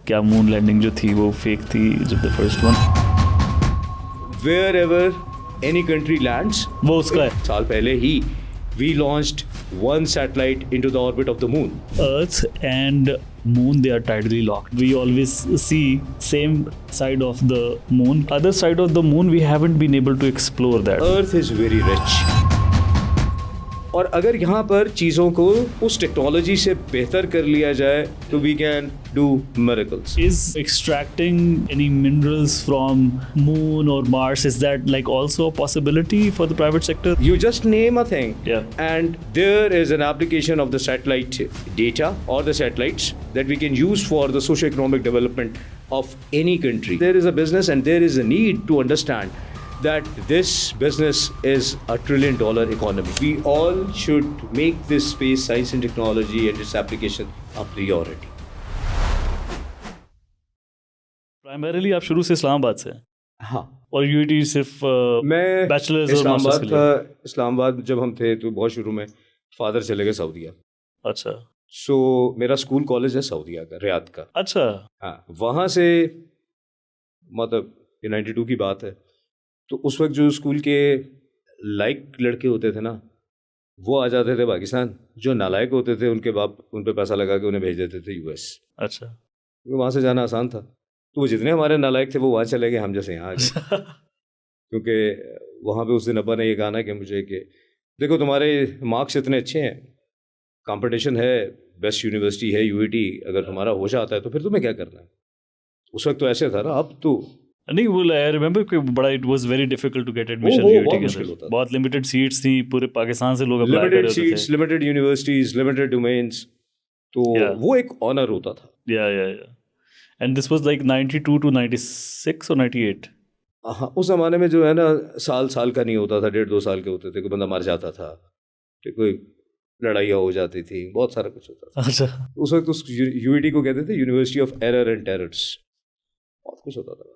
क्या moon landing जो थी वो फेक थी जब the first one? Wherever any country lands, वो उसका है. साल पहले ही we launched one satellite into the orbit of the moon. Earth and moon, they are tidally locked. We always see same side of the moon. Other side of the moon, we haven't been able to explore that. Earth is very rich. और अगर यहाँ पर चीज़ों को उस technology से बेहतर कर लिया जाए तो we can do miracles. Is extracting any minerals from moon or Mars, is that like also a possibility for the private sector? You just name a thing, Yeah. and there is an application of the satellite data or the satellites that we can use for the socio-economic development of any country. There is a business and there is a need to understand that this business is a $1 trillion economy. We all should make this space science and technology and its application a priority. Primarily आप शुरू से इस्लामाबाद से हैं हाँ, और UET सिर्फ मैं bachelors और मास्टर्स के लिए? इस्लामाबाद जब हम थे तो बहुत शुरू में फादर चले गए सऊदीया. अच्छा सो मेरा स्कूल कॉलेज है सऊदीया का, रियाद का. अच्छा. हाँ, वहाँ से मतलब ये 92 की बात है. तो उस वक्त जो स्कूल के लायक लड़के होते थे ना, वो आ जाते थे पाकिस्तान. जो नालायक होते थे उनके बाप उन पे पैसा लगा के उन्हें भेज देते थे यूएस. अच्छा. क्योंकि वहाँ से जाना आसान था. तो वो जितने हमारे नालायक थे वो वहाँ चले गए, हम जैसे यहाँ आ गए. क्योंकि वहाँ पे उस दिन अब्बा ने ये कहा ना कि मुझे कि देखो तुम्हारे मार्क्स इतने अच्छे हैं, कंपटीशन है, बेस्ट यूनिवर्सिटी है यूईटी, अगर तुम्हारा हो जाता है तो फिर तुम्हें क्या करना है. उस वक्त तो ऐसे था ना. अब तो नहीं, वो आई रिमेम्बर कि बड़ा it was very difficult to get admission बहुत यूईटी के मुश्किल अंदर. होता था. बहुत लिमिटेड सीट्स थी, पूरे पाकिस्तान से लोग अप्लाई कर लिमिटेड रहे सीट्स, थे. Limited universities, limited domains. तो Yeah. वो एक ऑनर होता था. या and this was like 92 to 96 or 98. हाँ, उस ज़माने में जो है ना साल साल का नहीं होता था, 1.5-2 साल के होते थे. कोई बंदा मर जाता था, तो कोई लड़ाइयाँ हो जाती थी, बहुत सारा कुछ होता था. अच्छा. उस वक्त उस यूईटी को कहते थे university of error and terrors. बहुत कुछ होता था,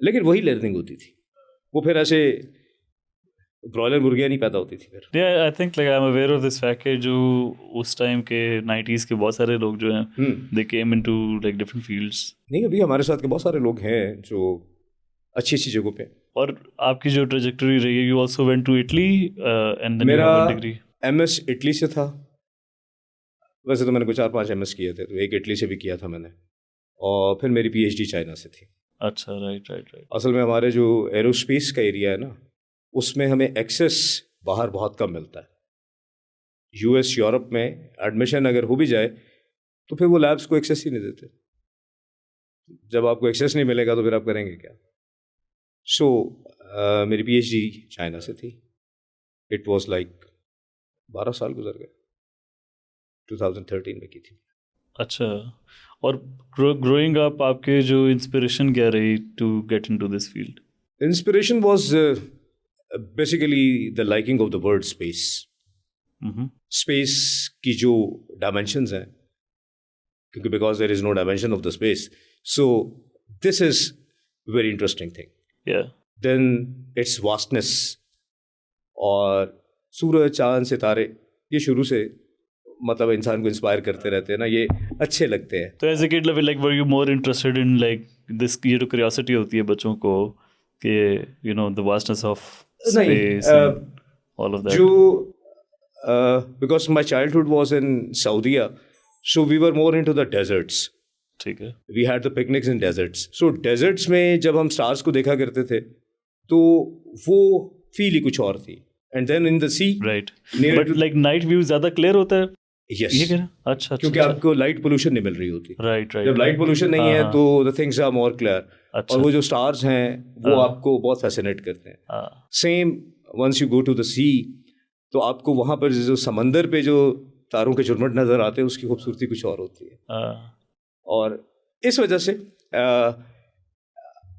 लेकिन वही लर्निंग होती थी. वो फिर ऐसे ब्रॉयलर मुर्गियाँ नहीं पैदा होती थी फिर. Yeah, I think like I'm aware of this fact कि जो उस टाइम के 90s के बहुत सारे लोग जो हैं they came into like different fields. नहीं, अभी हमारे साथ के बहुत सारे लोग हैं जो अच्छी अच्छी जगहों पे. और आपकी जो ट्रेजेक्टरी रही है, you also went to Italy and then you मेरा have a degree. MS Italy से था. वैसे तो मैंने कुछ 4-5 MS किए थे, तो एक इटली से भी किया था मैंने, और फिर मेरी PhD चाइना से थी. अच्छा, राइट. असल में हमारे जो एरोस्पेस का एरिया है ना, उसमें हमें एक्सेस बाहर बहुत कम मिलता है. यूएस यूरोप में एडमिशन अगर हो भी जाए तो फिर वो लैब्स को एक्सेस ही नहीं देते. जब आपको एक्सेस नहीं मिलेगा तो फिर आप करेंगे क्या. सो मेरी PhD चाइना से थी. इट वाज लाइक 12 साल गुजर गए. 2013 में की थी. अच्छा. और ग्रोइंग अप आपके जो इंस्पिरेशन क्या रही to get into this field? Inspiration was basically the liking of the word space. Space की जो डायमेंशंस हैं, क्योंकि because there is no dimension of the space, so this is very interesting thing. या then it's vastness, और सूरज, चांद, सितारे, ये शुरू से मतलब इंसान को इंस्पायर करते रहते हैं ना, ये अच्छे लगते हैं. तो as a kid like were you more interested in like this, ये जो क्यूरियोसिटी होती है बच्चों को कि you know the vastness of space all of that? जो because my childhood was in Saudia, so we were more into the deserts. ठीक है. We had the picnics in deserts. So deserts में जब हम स्टार्स को देखा करते थे तो वो फील ही कुछ और थी. And then in the sea, right. But like night view ज्यादा क्लियर होता है. यस, ये कह रहे हैं? अच्छा. क्योंकि आपको लाइट पोल्यूशन नहीं मिल रही होती. राइट. जब लाइट पोल्यूशन नहीं है तो the things are more clear. अच्छा. और वो जो स्टार्स हैं वो आपको बहुत फैसिनेट करते हैं. Same once you go to the sea, तो आपको वहाँ पर जो समंदर पे जो तारों के झुरमुट नज़र आते हैं उसकी खूबसूरती कुछ और होती है. और इस वजह से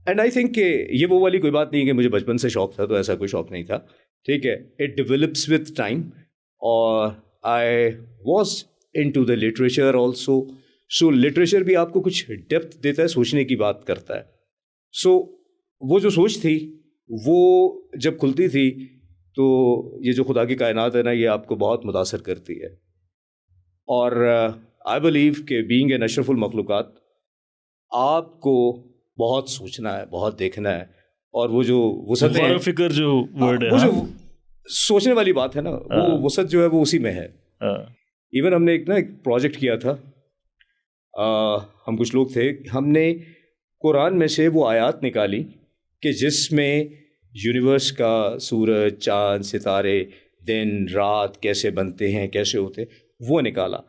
एंड आई थिंक कि ये वो वाली कोई बात नहीं कि मुझे बचपन से शौक था, तो ऐसा कोई शौक नहीं था. ठीक है, इट डेवलप्स विथ टाइम. और I was in to the literature also. So literature भी आपको कुछ डेप्थ देता है, सोचने की बात करता है. सो वो जो सोच थी वो जब खुलती थी तो ये जो खुदा की कायनात है ना, ये आपको बहुत मुतासर करती है. और आई बिलीव कि बीइंग एन अशरफुल मखलूक़ात आपको बहुत सोचना है, बहुत देखना है, और वो जो वसत है, फिक्र जो वर्ड है, वो जो सोचने वाली बात है ना, वो वसत जो है वो उसी में है। इवन हमने एक प्रोजेक्ट किया था, हम कुछ लोग थे, हमने कुरान में से वो आयत निकाली कि जिसमें यूनिवर्स का सूरज, चाँद, सितारे, दिन रात कैसे बनते हैं, कैसे होते हैं, वो निकाला।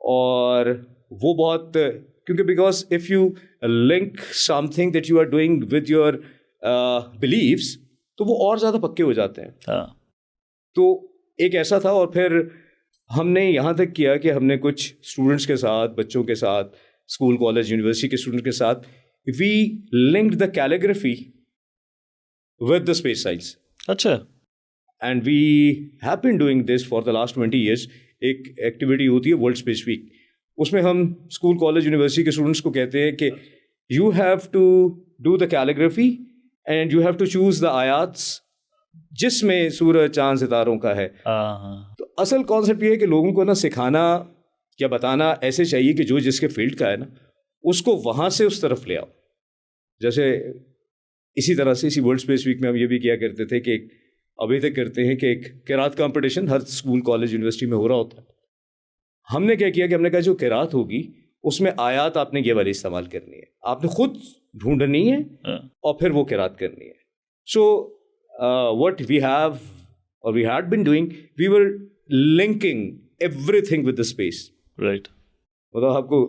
और वो बहुत, क्योंकि because if you link something that you are doing with your beliefs, तो वो और ज़्यादा पक्के हो जाते हैं। तो एक ऐसा था, और फिर हमने यहाँ तक किया कि हमने कुछ स्टूडेंट्स के साथ, बच्चों के साथ, स्कूल, कॉलेज, यूनिवर्सिटी के स्टूडेंट के साथ, we linked the calligraphy with the space science. अच्छा। And we have been doing this for the last 20 years. एक एक्टिविटी होती है वर्ल्ड स्पेस वीक, उसमें हम स्कूल, कॉलेज, यूनिवर्सिटी के स्टूडेंट्स को कहते हैं कि you have to do the calligraphy and you have to choose the आयात्स जिसमें सूरज, चांद, सितारों का है। तो असल कॉन्सेप्ट ये है कि लोगों को ना सिखाना या बताना ऐसे चाहिए कि जो जिसके फील्ड का है ना, उसको वहाँ से उस तरफ ले आओ। जैसे इसी तरह से इसी वर्ल्ड स्पेस वीक में हम ये भी किया करते थे कि अभी तक करते हैं कि एक किरात कंपटीशन हर स्कूल, कॉलेज, यूनिवर्सिटी में हो रहा होता है। हमने क्या किया कि हमने कहा जो किरात होगी उसमें आयात आपने ये वाली इस्तेमाल करनी है, आपने खुद ढूंढनी है और फिर वो किरात करनी है। सो what we have or we had been doing, we were linking everything with the space. Right. मतलब आपको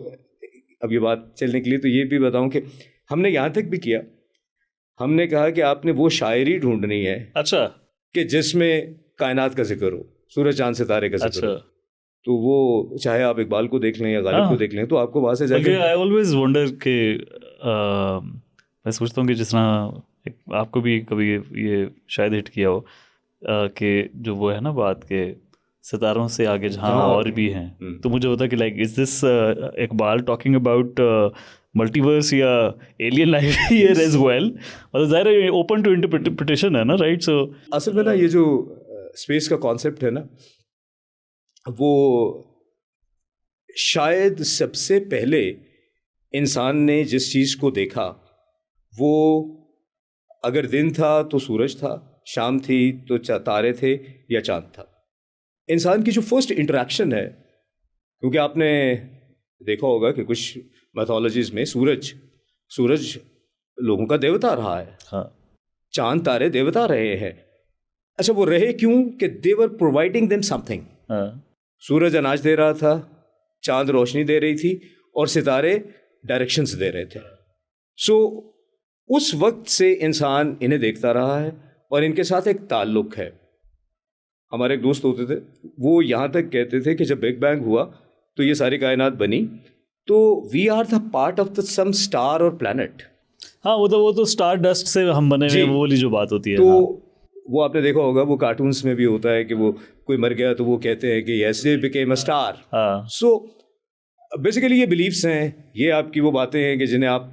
अब ये बात चलने के लिए तो ये भी बताऊं कि हमने यहाँ तक भी किया, हमने कहा कि आपने वो शायरी ढूंढनी है, अच्छा, कि जिसमें कायनात का जिक्र हो, सूरज, चांद, सितारे का जिक्र हो। तो वो चाहे आप इकबाल को देख लें या गालिब को देख लें, तो आपको वहाँ से जाके आई ऑलवेज वंडर कि मैं सोचता हूँ कि जिस तरह आपको भी कभी ये शायद हिट किया हो कि जो वो है ना बात के सितारों से आगे जहाँ और भी हैं, तो मुझे होता है कि like is this Iqbal talking about multiverse या alien life here as well, मतलब ज़ाहिर है ओपन टू इंटरप्रिटेशन है ना, राइट। सो असल में ना ये जो स्पेस का कॉन्सेप्ट है ना, वो शायद सबसे पहले इंसान ने जिस चीज़ को देखा, वो अगर दिन था तो सूरज था, शाम थी तो तारे थे या चांद था। इंसान की जो फर्स्ट इंटरेक्शन है, क्योंकि आपने देखा होगा कि कुछ मैथोलॉजीज में सूरज लोगों का देवता रहा है, हाँ, चांद, तारे देवता रहे हैं। अच्छा, वो रहे क्यों? कि दे वर प्रोवाइडिंग देम समथिंग। सूरज अनाज दे रहा था, चांद रोशनी दे रही थी, और सितारे डायरेक्शंस दे रहे थे। सो उस वक्त से इंसान इन्हें देखता रहा है और इनके साथ एक ताल्लुक है। हमारे एक दोस्त होते थे, वो यहाँ तक कहते थे कि जब बिग बैंग हुआ तो ये सारी कायनात बनी, तो we are the part of the some star और प्लैनेट। हाँ, वो तो स्टार डस्ट से हम बने हुए, वो वाली जो बात होती है। तो हाँ। वो आपने देखा होगा, वो कार्टून्स में भी होता है कि वो कोई मर गया तो वो कहते हैं कि yes they became a star. So basically ये बिलीव्स हैं, ये आपकी वो बातें हैं कि जिन्हें आप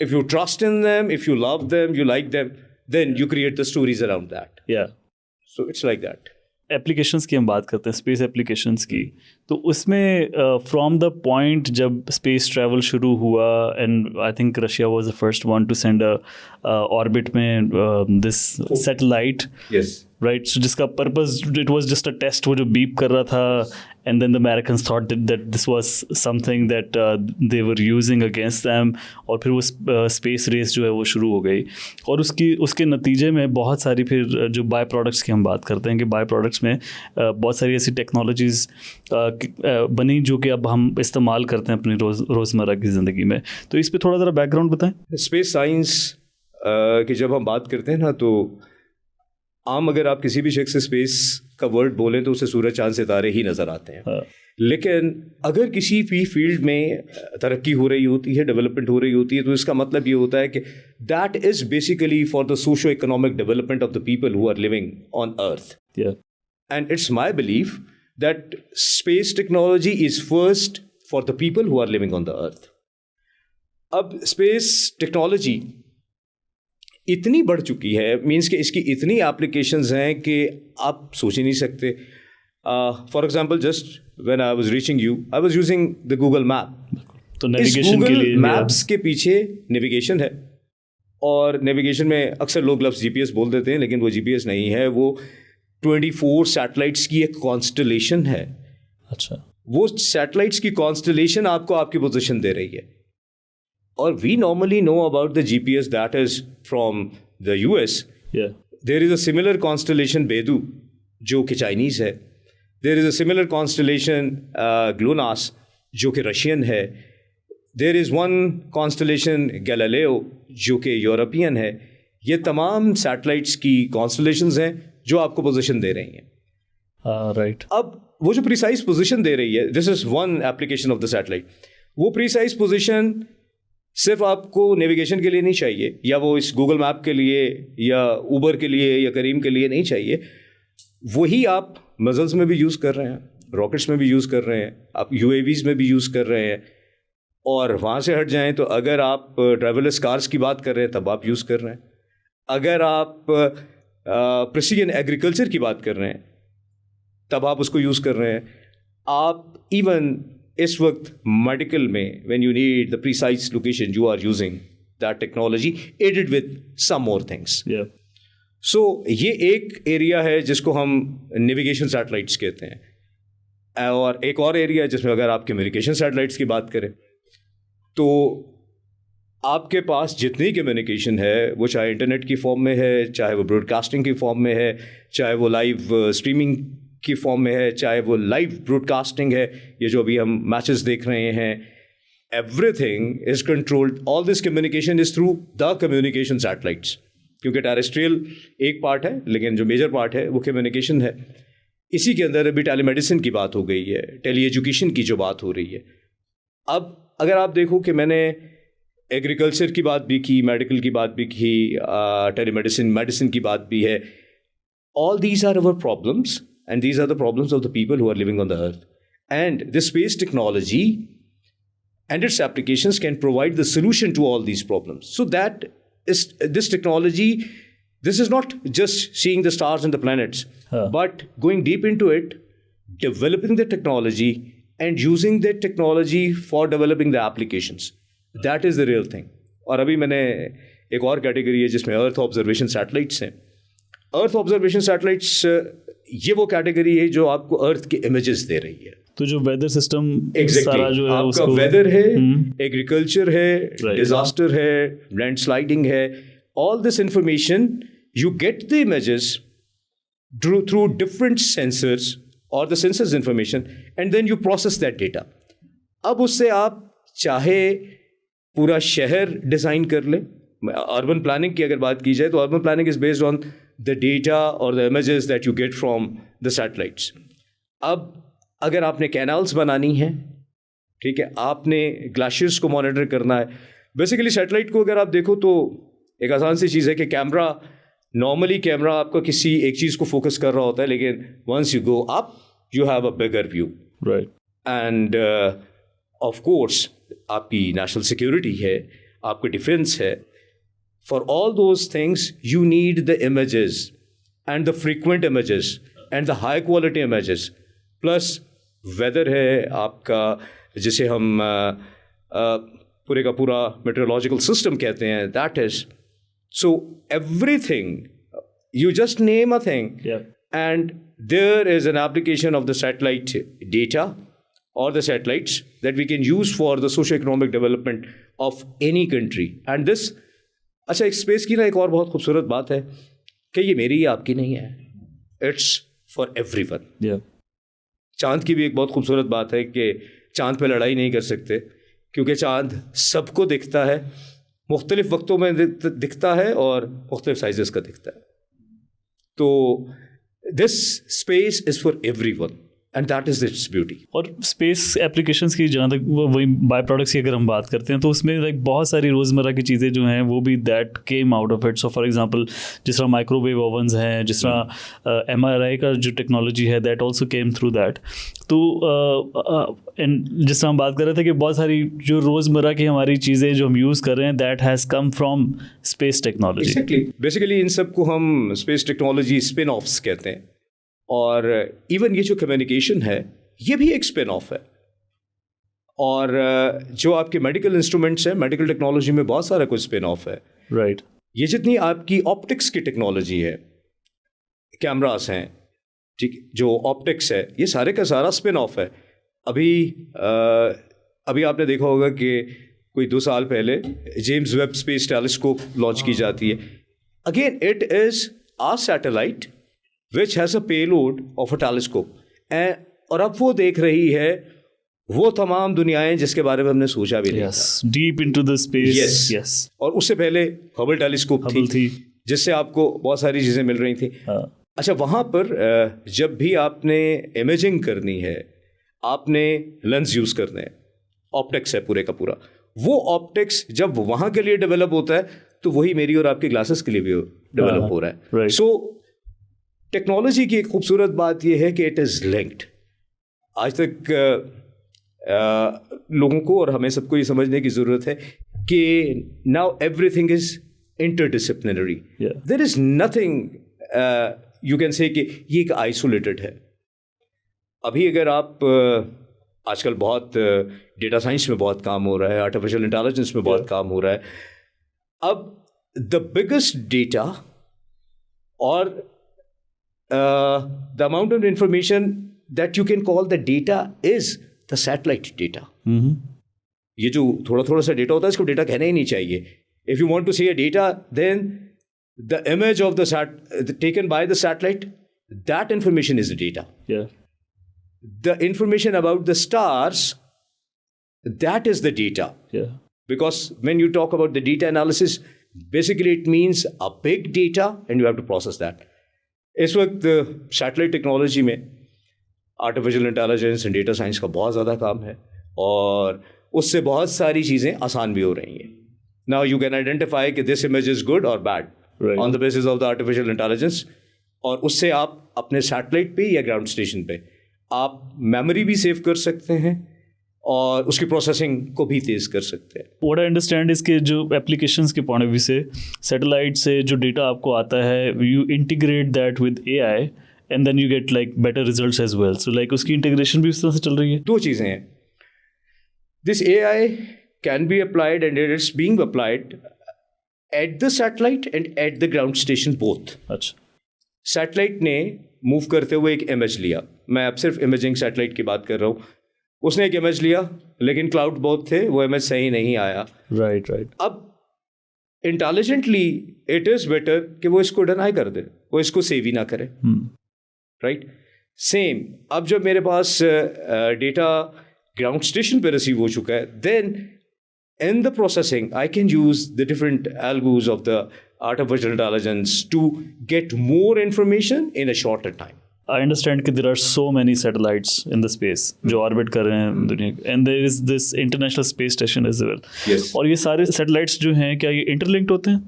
if you trust in them, if you love them, you like them, then you create the stories around that. Yeah. So it's like that. Applications की हम बात करते हैं, स्पेस एप्लीकेशंस की, तो उसमें फ्रॉम द पॉइंट जब स्पेस ट्रैवल शुरू हुआ, and I think Russia was the first one to send orbit में दिस सैटेलाइट, राइट, सो जिसका purpose it was just a test, वो जो बीप कर रहा था, and then the Americans thought that this was something that they were using against them, और फिर वो स्पेस रेस जो है वो शुरू हो गई, और उसके नतीजे में बहुत सारी फिर जो बाय प्रोडक्ट्स की हम बात करते हैं कि बाय प्रोडक्ट्स में बहुत सारी ऐसी टेक्नोलॉजीज़ बनी जो कि अब हम इस्तेमाल करते हैं अपनी रोज़मर्रा की ज़िंदगी में। तो इस पर थोड़ा ज़रा बैकग्राउंड बताएं। स्पेस साइंस की जब हम बात करते हैं ना, तो आम अगर आप किसी भी शख्स से स्पेस का वर्ड बोलें तो उसे सूरज, चांद, सितारे ही नज़र आते हैं। लेकिन अगर किसी भी फील्ड में तरक्की हो रही होती है, डेवलपमेंट हो रही होती है, तो इसका मतलब ये होता है कि that is basically for the socio economic development of the people who are living on earth. And it's my belief that space technology is first for the people who are living on the earth. अब space technology इतनी बढ़ चुकी है, means कि इसकी इतनी applications हैं कि आप सोच ही नहीं सकते। For example just when I was reaching you I was using the Google map. तो इस नेविगेशन के गूगल लिए मैप्स के पीछे नेविगेशन है, और नेविगेशन में अक्सर लोग लफ्ज़ जीपीएस बोल देते हैं, लेकिन वो जीपीएस नहीं है, वो 24 सैटेलाइट्स की एक कॉन्स्टलेशन है. अच्छा. वो सैटेलाइट्स की कॉन्स्टलेशन आपको आपकी पोजीशन दे रही है. और we normally know about the GPS that is from the US. There is a similar constellation Beidou जो कि चाइनीज़ है. There is a similar constellation GLONASS जो कि रशियन है. There is one constellation Galileo जो कि यूरोपियन है. ये तमाम सैटेलाइट्स की कॉन्स्टलेशंस हैं जो आपको पोजीशन दे रही हैं. राइट. अब वो जो प्रिसाइज पोजीशन दे रही है, this is one application of the satellite. वो प्रिसाइज पोजीशन सिर्फ आपको नेविगेशन के लिए नहीं चाहिए, या वो इस गूगल मैप के लिए या ऊबर के लिए या करीम के लिए नहीं चाहिए. वही आप मजल्स में भी यूज़ कर रहे हैं, रॉकेट्स में भी यूज़ कर रहे हैं, आप यूएवीज़ में भी यूज़ कर रहे हैं. और वहाँ से हट जाएं तो अगर आप ड्राइवरलेस कार्स की बात कर रहे हैं तब आप यूज़ कर रहे हैं. अगर आप प्रिसीजन एग्रीकल्चर की बात कर रहे हैं तब आप उसको यूज़ कर रहे हैं. आप इवन इस वक्त मेडिकल में when you need the precise location you are using that technology added with some more things. So ये एक एरिया है जिसको हम नेविगेशन सैटेलाइट्स कहते हैं. और एक और एरिया है जिसमें अगर आप कम्युनिकेशन सैटेलाइट्स की बात करें तो आपके पास जितनी कम्युनिकेशन है, वो चाहे इंटरनेट की फॉर्म में है, चाहे वो ब्रॉडकास्टिंग की फॉर्म में है, चाहे वो लाइव स्ट्रीमिंग की फॉर्म में है, चाहे वो लाइव ब्रॉडकास्टिंग है, ये जो अभी हम मैचेस देख रहे हैं, everything is controlled. All this communication is through the communication satellites. क्योंकि टेरेस्ट्रियल एक पार्ट है, लेकिन जो मेजर पार्ट है वो कम्युनिकेशन है. इसी के अंदर अभी टेलीमेडिसिन की बात हो गई है, टेली एजुकेशन की जो बात हो रही है. अब अगर आप देखो कि मैंने एग्रीकल्चर की बात भी की, मेडिकल की बात भी की, टेलीमेडिसिन मेडिसिन की बात भी है. All these are our problems and these are the problems of the people who are living on the earth. And this space technology and its applications can provide the solution to all these problems. So that is this technology. This is not just seeing the stars and the planets, but going deep into it, developing the technology and using that technology for developing the applications. That is the real thing. और अभी मैंने एक और category है जिसमें earth observation satellites हैं. Earth observation satellites ये वो कैटेगरी है जो आपको अर्थ के इमेजेस दे रही है. तो जो वेदर सिस्टम सारा जो है आपका वेदर है, एग्रीकल्चर है, डिजास्टर है, लैंडस्लाइडिंग है, all this information you get the images through different sensors और the sensors information and then you process that data. अब उससे आप चाहे पूरा शहर डिज़ाइन कर लें. अर्बन प्लानिंग की अगर बात की जाए तो urban planning is based on the data और the images that you get from the satellites. अब अगर आपने कैनाल्स बनानी है, ठीक है, आपने ग्लेशियर्स को मॉनिटर करना है. बेसिकली सैटेलाइट को अगर आप देखो तो एक आसान सी चीज़ है कि कैमरा, नॉर्मली कैमरा आपका किसी एक चीज़ को फोकस कर रहा होता है, लेकिन once you go up you have a bigger view. Right. And of course आपकी नेशनल सिक्योरिटी है, आपकी डिफेंस है. For all those things you need the images and the frequent images and the high quality images. Plus weather है आपका, जिसे हम पूरे का पूरा मेट्रोलॉजिकल सिस्टम कहते हैं, that is. So everything, you just name a thing and there is an application of the satellite data और the satellites that we can use for the socio economic development of any country. And this, अच्छा, एक space की ना एक और बहुत खूबसूरत बात है कि ये मेरी या आपकी नहीं है, इट्स फॉर एवरीवन. चांद की भी एक बहुत खूबसूरत बात है कि चांद पे लड़ाई नहीं कर सकते, क्योंकि चांद सबको दिखता है, मुख्तलिफ वक्तों में दिखता है और मुख्तलिफ साइजेस का दिखता है. तो this space is for everyone and that is its beauty. और स्पेस एप्लीकेशंस की जहाँ तक वही बाय प्रोडक्ट्स की अगर हम बात करते हैं तो उसमें लाइक बहुत सारी रोज़मर्रा की चीज़ें जो हैं वो भी that came out of it. So for example जिस तरह माइक्रोवेव ओवन्स हैं, जिस तरह MRI का जो टेक्नोलॉजी है that also came through that. तो एंड जिस तरह हम बात कर रहे थे कि बहुत सारी जो रोज़मर्रा की हमारी चीज़ें जो हम यूज़ कर रहे हैं that has come from space technology. Basically इन सब को हम स्पेस टेक्नोलॉजी स्पिन ऑफ्स कहते हैं. और इवन ये जो कम्युनिकेशन है ये भी एक स्पिन ऑफ है। और जो आपके मेडिकल इंस्ट्रूमेंट्स हैं, मेडिकल टेक्नोलॉजी में बहुत सारा कुछ स्पिन ऑफ है। राइट। ये जितनी आपकी ऑप्टिक्स की टेक्नोलॉजी है, कैमरास हैं, ठीक, जो ऑप्टिक्स है, ये सारे का सारा स्पिन ऑफ है। अभी आपने देखा होगा कि कोई 2 साल पहले James Webb space telescope launch की जाती है। Again it is a satellite which has a payload of a telescope, और अब वो देख रही है वो तमाम दुनियाएं जिसके बारे में हमने सोचा भी नहीं था। Deep into the space. Yes. और उससे पहले हबल टेलीस्कोप थी जिससे आपको बहुत सारी चीज़ें मिल रही थी। अच्छा, वहाँ पर जब भी आपने इमेजिंग करनी है, आपने लेंस यूज़ करने हैं, ऑप्टिक्स है पूरे का पूरा। वो ऑप्टिक्स जब वहाँ के लिए डेवलप होता है तो वही मेरी और आपके ग्लासेस के लिए भी डेवलप हो रहा है। सो टेक्नोलॉजी की एक खूबसूरत बात यह है कि इट इज़ लिंक्ड। आज तक लोगों को और हमें सबको ये समझने की ज़रूरत है कि now everything is interdisciplinary. There is nothing you can say कि ये एक आइसोलेटेड है। अभी अगर आप आजकल बहुत डेटा साइंस में बहुत काम हो रहा है, आर्टिफिशियल इंटेलिजेंस में बहुत काम हो रहा है। अब द बिगेस्ट डेटा और the amount of information that you can call the data is the satellite data. ये जो थोड़ा थोड़ा सा डेटा होता है इसको डेटा कहना ही नहीं चाहिए। If you want to see a data then the image of the taken by the satellite, that information is the data. The information about the stars, that is the data. Because when you talk about the data analysis, basically it means a big data and you have to process that. इस वक्त satellite technology में artificial intelligence and data science का बहुत ज़्यादा काम है और उससे बहुत सारी चीज़ें आसान भी हो रही हैं। Now you can identify कि this image is good or bad on the basis of the artificial intelligence, और उससे आप अपने सैटेलाइट पे या ग्राउंड स्टेशन पे आप मेमोरी भी सेव कर सकते हैं और उसकी प्रोसेसिंग को भी तेज़ कर सकते हैं। व्हाट आई अंडरस्टैंड इसके जो एप्लीकेशंस के पॉइंट ऑफ व्यू से, सैटेलाइट से जो डेटा आपको आता है, you integrate that with AI and then you get like better results as well. So like उसकी इंटीग्रेशन भी उस तरह से चल रही है। 2 चीज़ें हैं। This AI can be applied and it is being applied at the satellite and at the ground station both. अच्छा, सैटेलाइट ने मूव करते हुए एक इमेज लिया, मैं अब सिर्फ इमेजिंग सैटेलाइट की बात कर रहा हूँ। उसने एक इमेज लिया लेकिन क्लाउड बहुत थे, वो इमेज सही नहीं आया। राइट। अब इंटेलिजेंटली इट इज़ बेटर कि वो इसको डिनाई कर दे, वो इसको सेव ही ना करे। राइट। सेम अब जब मेरे पास डेटा ग्राउंड स्टेशन पे रिसीव हो चुका है, then in the processing I can use the different algos of the artificial intelligence to get more information in a shorter time. I understand that there are so many satellites in the space जो orbit कर रहे हैं दुनिया, and there is this international space station as well. Yes. और ये सारे satellites जो हैं क्या ये इंटरलिंक्ड होते हैं?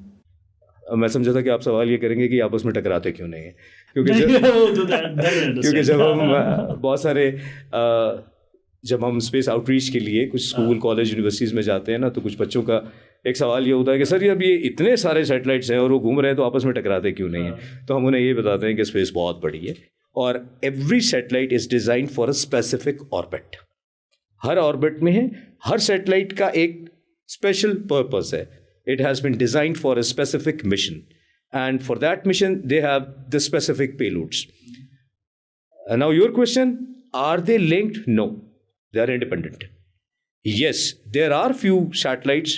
मैं समझा था कि आप सवाल ये करेंगे कि आपस में टकराते क्यों नहीं है, क्योंकि जब हम बहुत सारे जब हम स्पेस आउटरीच के लिए कुछ स्कूल कॉलेज यूनिवर्सिटीज़ में जाते हैं ना, तो कुछ बच्चों का एक सवाल ये होता है कि सर अब ये इतने सारे सैटेलाइट्स हैं और वो घूम रहे हैं तो आपस में टकराते क्यों नहीं है। तो हम उन्हें ये बताते हैं कि स्पेस बहुत बड़ी है और every satellite is design for a specific orbit. हर ऑर्बिट में है, हर सैटेलाइट का एक स्पेशल पर्पस है। It has been designed for a specific mission and for that mission they have the specific payloads. Now your question, are they linked? No, they are independent. Yes, there are few satellites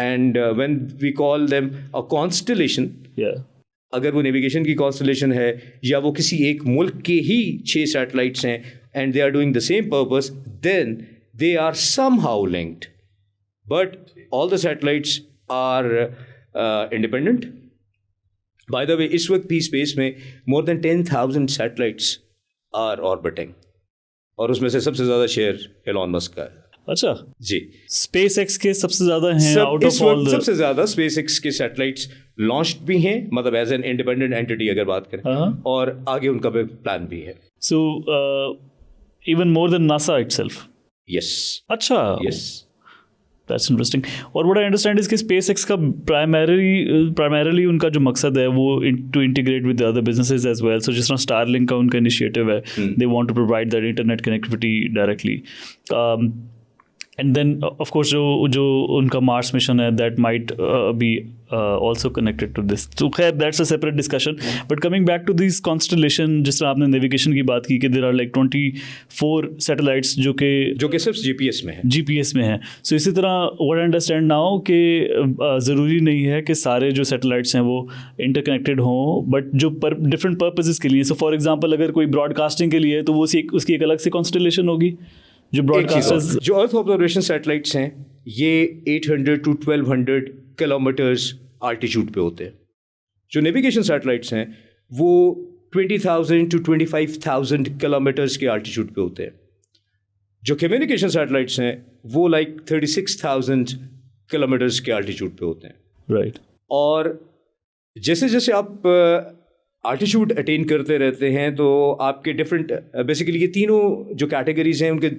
and when we call them a constellation, अगर वो navigation की constellation है या वो किसी एक मुल्क के ही 6 सैटेलाइट्स हैं and they are doing the same purpose, then they are somehow linked. But all the satellites are independent. By the way, इस वक्त भी स्पेस में more than 10,000 satellites are orbiting. और उसमें से सबसे ज़्यादा शेयर एलॉन मस्क का है। अच्छा जी, SpaceX के सबसे ज़्यादा हैं आउट ऑफ ऑल। सबसे ज़्यादा SpaceX के सैटेलाइट्स लॉन्च्ड भी हैं, मतलब एज एन इंडिपेंडेंट एंटिटी अगर बात करें, और आगे उनका भी प्लान भी है। So even more than NASA itself. Yes. अच्छा। यस। That's interesting. और what I understand is कि SpaceX का primarily उनका जो मकसद है वो to integrate with the other businesses as well. So जिस तरह Starlink का उनका initiative है, they want to provide that internet connectivity directly. And then of course जो उनका Mars mission है, that might be also connected to this. So खैर that's a separate discussion. But coming back to these constellation, जिस तरह आपने navigation की बात की कि there are like 24 satellites जो कि सिर्फ GPS में है. GPS में है. So इसी तरह what I understand now कि ज़रूरी नहीं है कि सारे जो satellites हैं वो interconnected हों, but जो different purposes के लिए. So for example अगर कोई broadcasting के लिए है तो वो उसकी एक अलग से constellation होगी. जो अर्थ ऑब्जर्वेशन सैटेलाइट्स हैं ये 800 to 1200 किलोमीटर्स आल्टीट्यूड पे होते हैं. जो नेविगेशन सैटेलाइट्स हैं वो 20,000 to 25,000 किलोमीटर्स के आल्टीट्यूड पे होते हैं. जो कम्युनिकेशन सैटेलाइट्स हैं वो लाइक 36,000 किलोमीटर्स के आल्टीट्यूड पे होते हैं. राइट. और जैसे जैसे आप आल्टीट्यूड अटेन करते रहते हैं तो आपके डिफरेंट बेसिकली ये तीनों जो कैटेगरीज हैं उनके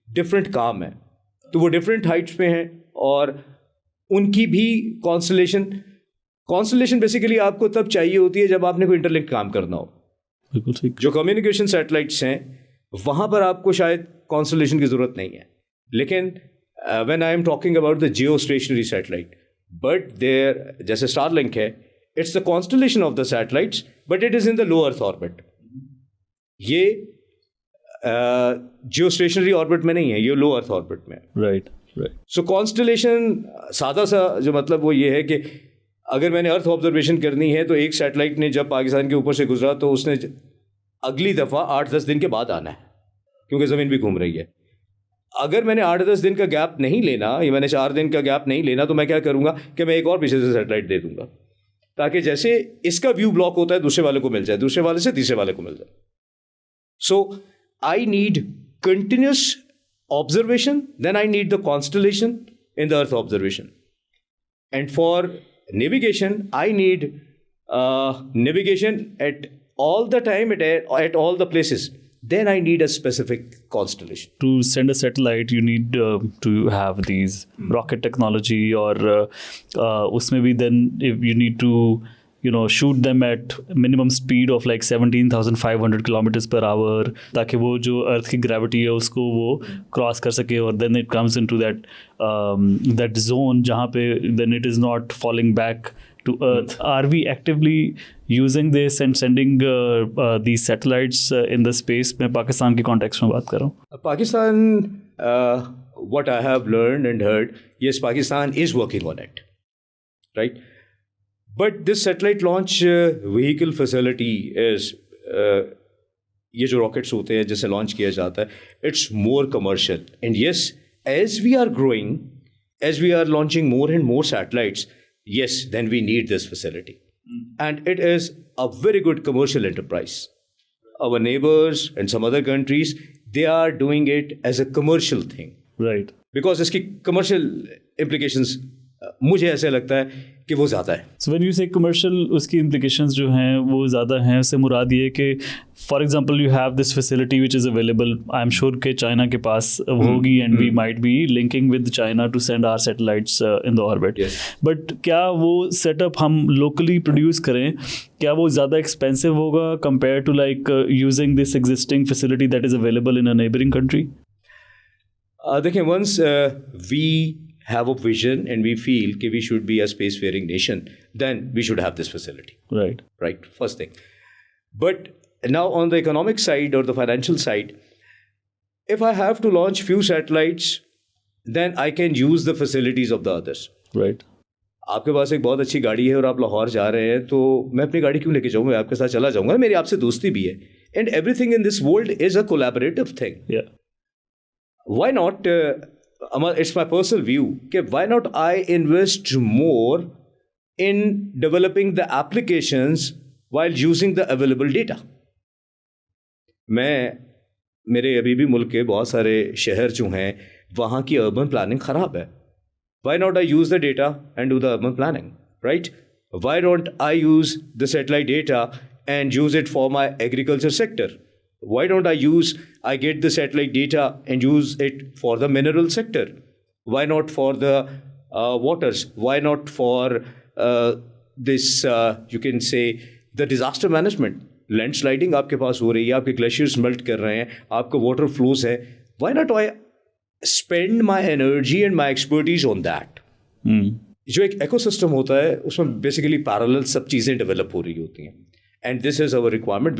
डिफरेंट काम हैं. तो वो डिफरेंट हाइट्स पे हैं और उनकी भी कॉन्स्टलेशन बेसिकली आपको तब चाहिए होती है जब आपने कोई इंटरलिंक काम करना हो. बिल्कुल ठीक. जो कम्युनिकेशन सैटेलाइट्स हैं वहाँ पर आपको शायद कॉन्स्टलेशन की ज़रूरत नहीं है. लेकिन when I am talking about the geostationary satellite, but there जैसे स्टारलिंक है, it's the constellation of the satellites, but it is in the low Earth orbit. ये geostationary orbit में नहीं है, ये low Earth orbit में है. Right. So constellation सादा सा जो मतलब वो ये है कि अगर मैंने अर्थ ऑब्जर्वेशन करनी है तो एक सैटेलाइट ने जब पाकिस्तान के ऊपर से गुजरा तो उसने अगली दफ़ा 8-10 दिन के बाद आना है क्योंकि ज़मीन भी घूम रही है. अगर मैंने 8-10 दिन का गैप नहीं लेना या मैंने 4 दिन का गैप नहीं लेना तो मैं क्या करूँगा कि मैं एक और पीछे से सैटेलाइट दे दूँगा ताकि जैसे इसका व्यू ब्लॉक होता है दूसरे वाले को मिल जाए, दूसरे वाले से तीसरे वाले को मिल जाए. So I need continuous observation, then I need the constellation in the earth observation. And for navigation I need navigation at all the time at all the places. Then I need a specific constellation. To send a satellite, you need to have these rocket technology, or उसमें भी then if you need to shoot them at minimum speed of like 17,500 kilometers per hour ताकि वो जो अर्थ की gravity है उसको वो cross कर सके, और then it comes into that zone जहाँ पे then it is not falling back to Earth. Are we actively using this and sending these satellites in the space? मैं पाकिस्तान के context में बात कर रहा हूँ. Pakistan, what I have learned and heard, yes, Pakistan is working on it, right? But this satellite launch vehicle facility is ये जो rockets होते हैं जिसे launch किया जाता है, it's more commercial. And yes, as we are growing, as we are launching more and more satellites, yes, then we need this facility. And it is a very good commercial enterprise. Our neighbors and some other countries, they are doing it as a commercial thing. Right. Because इसकी commercial implications मुझे ऐसे लगता है कि वो ज़्यादा है. So when you say commercial, उसकी implications जो हैं वो ज़्यादा हैं. उससे मुराद ये कि for example you have this facility which is available. I'm sure कि चाइना के पास होगी and we might be linking with China to send our satellites in the orbit. Yes. But क्या वो setup हम locally produce करें, क्या वो ज़्यादा expensive होगा compared to like using this existing facility that is available in a neighboring country? देखिए, once we have a vision and we feel that we should be a spacefaring nation, then we should have this facility. Right, first thing. But now on the economic side or the financial side, if I have to launch few satellites, then I can use the facilities of the others. Right. आपके पास एक बहुत अच्छी गाड़ी है और आप लाहौर जा रहे हैं तो मैं अपनी गाड़ी क्यों लेके जाऊँ, मैं आपके साथ चला जाऊँगा, मेरी आपसे दोस्ती भी है. And everything in this world is a collaborative thing. Yeah. Why not, it's my personal view, why not I invest more in developing the applications while using the available data? मेरे अभी भी मुल्क के बहुत सारे शहर जो हैं वहाँ की अर्बन प्लानिंग ख़राब है. Why not I use the data and do the urban planning, right? Why don't I use the satellite data and use it for my agriculture sector? Why don't I get the satellite data and use it for the mineral sector? Why not for the waters? Why not for this, you can say, the disaster management? Landsliding आपके पास हो रही है, आपके glaciers melt कर रहे हैं, आपका water flows है. Why not I spend my energy and my expertise on that? जो एक ecosystem होता है उसमें basically parallel सब चीज़ें develop हो रही होती हैं. And this is our requirement.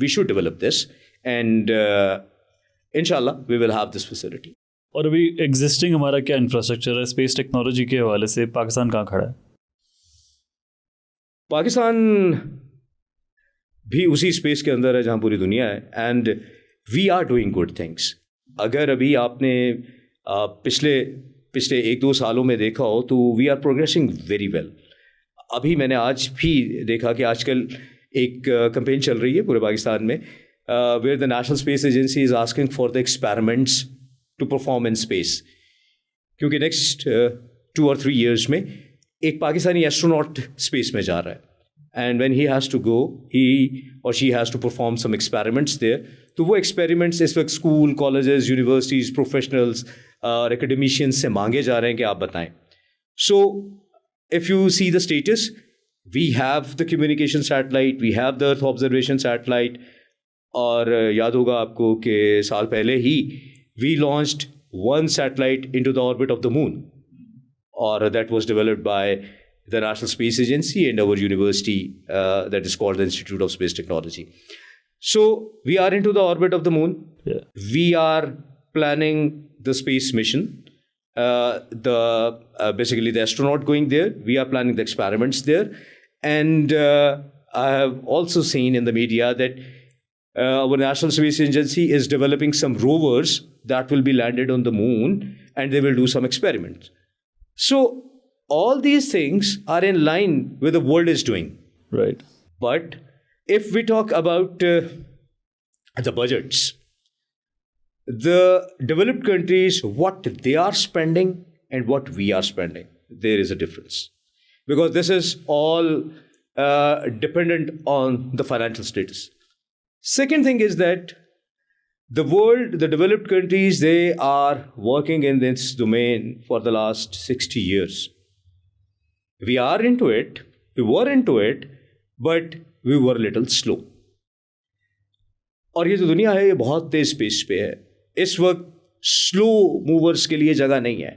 We should develop this, and inshallah we will have this facility. और अभी एग्जिस्टिंग हमारा क्या इंफ्रास्ट्रक्चर है स्पेस टेक्नोलॉजी के हवाले से? पाकिस्तान कहाँ खड़ा है? पाकिस्तान भी उसी स्पेस के अंदर है जहाँ पूरी दुनिया है, and we are doing good things. अगर अभी आपने पिछले 1-2 सालों में देखा हो तो we are progressing very well. अभी मैंने आज भी देखा कि आजकल एक कैंपेन चल रही है पूरे पाकिस्तान में where the national space agency is asking for the experiments to perform in space, क्योंकि नेक्स्ट 2 or 3 years में एक पाकिस्तानी एस्ट्रोनॉट स्पेस में जा रहा है, and when he has to go, he or she has to perform some experiments there. तो वो experiments इस वक्त स्कूल, कॉलेजेस, यूनिवर्सिटीज़, प्रोफेशनल्स और एकेडमिशियंस से मांगे जा रहे हैं कि आप बताएं. So if you see the status, we have the communication satellite, we have the Earth observation satellite, और याद होगा आपको कि साल पहले ही we launched one satellite into the orbit of the moon, or that was developed by the National Space Agency and our university that is called the Institute of Space Technology. So we are into the orbit of the moon. Yeah. We are planning the space mission. Basically the astronaut going there. We are planning the experiments there. And I have also seen in the media that our National Space Agency is developing some rovers that will be landed on the moon, and they will do some experiments. So all these things are in line with the world is doing. Right. But if we talk about the budgets, the developed countries, what they are spending and what we are spending, there is a difference. Because this is all dependent on the financial status. Second thing is that the world, the developed countries, they are working in this domain for the last 60 years. We are into it, we were into it, but we were a little slow. और ये जो दुनिया है ये बहुत तेज space पे है. इस वक्त स्लो मूवर्स के लिए जगह नहीं है.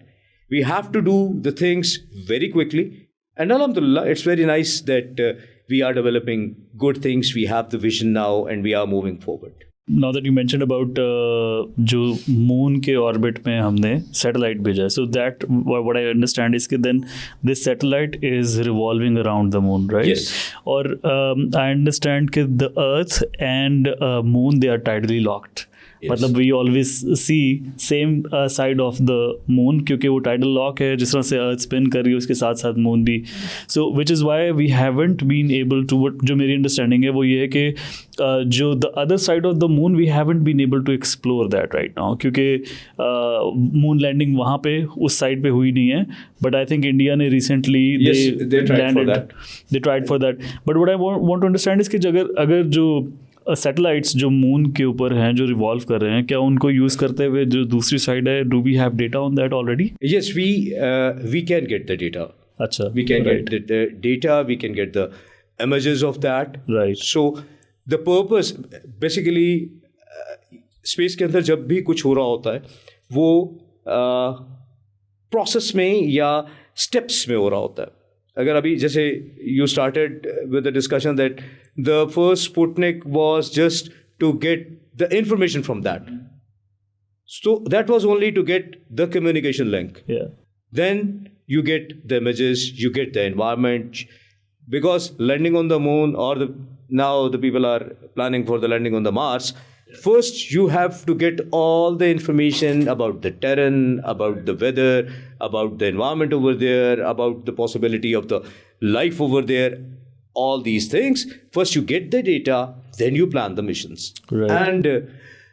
We have to do the things very quickly. And alhamdulillah, it's very nice that we are developing good things. We have the vision now and we are moving forward. Now that you mentioned about जो moon के orbit में हमने satellite भेजा है, so that what I understand is कि then this satellite is revolving around the moon, right? Yes. और I understand कि the Earth and moon, they are tidally locked. Yes. मतलब we always see same side of the moon, क्योंकि वो tidal lock है. जिस तरह से अर्थ spin कर रही है उसके साथ साथ मून भी. So which is why we haven't been able to, जो मेरी अंडरस्टैंडिंग है वो ये है कि जो the other side of the moon, we haven't been able to explore that right now, क्योंकि moon landing वहाँ पे उस साइड पे हुई नहीं है. But I think India ने recently they tried landed, for that. They tried for that. But what I want to understand is कि अगर जो सैटेलाइट्स जो मून के ऊपर हैं जो रिवॉल्व कर रहे हैं, क्या उनको यूज़ करते हुए जो दूसरी साइड है, do we have data on that already? Yes, we can get the data. अच्छा, we can get the data, we can get the images of that. Right. So the purpose basically space के अंदर जब भी कुछ हो रहा होता है वो प्रोसेस में या स्टेप्स में हो रहा होता है. अगर अभी जैसे you started with the discussion that the first Sputnik was just to get the information from that. So that was only to get the communication link. Yeah. Then you get the images, you get the environment, because landing on the moon or now the people are planning for the landing on the Mars. First, you have to get all the information about the terrain, about the weather, about the environment over there, about the possibility of the life over there, all these things. First, you get the data, then you plan the missions. Right. And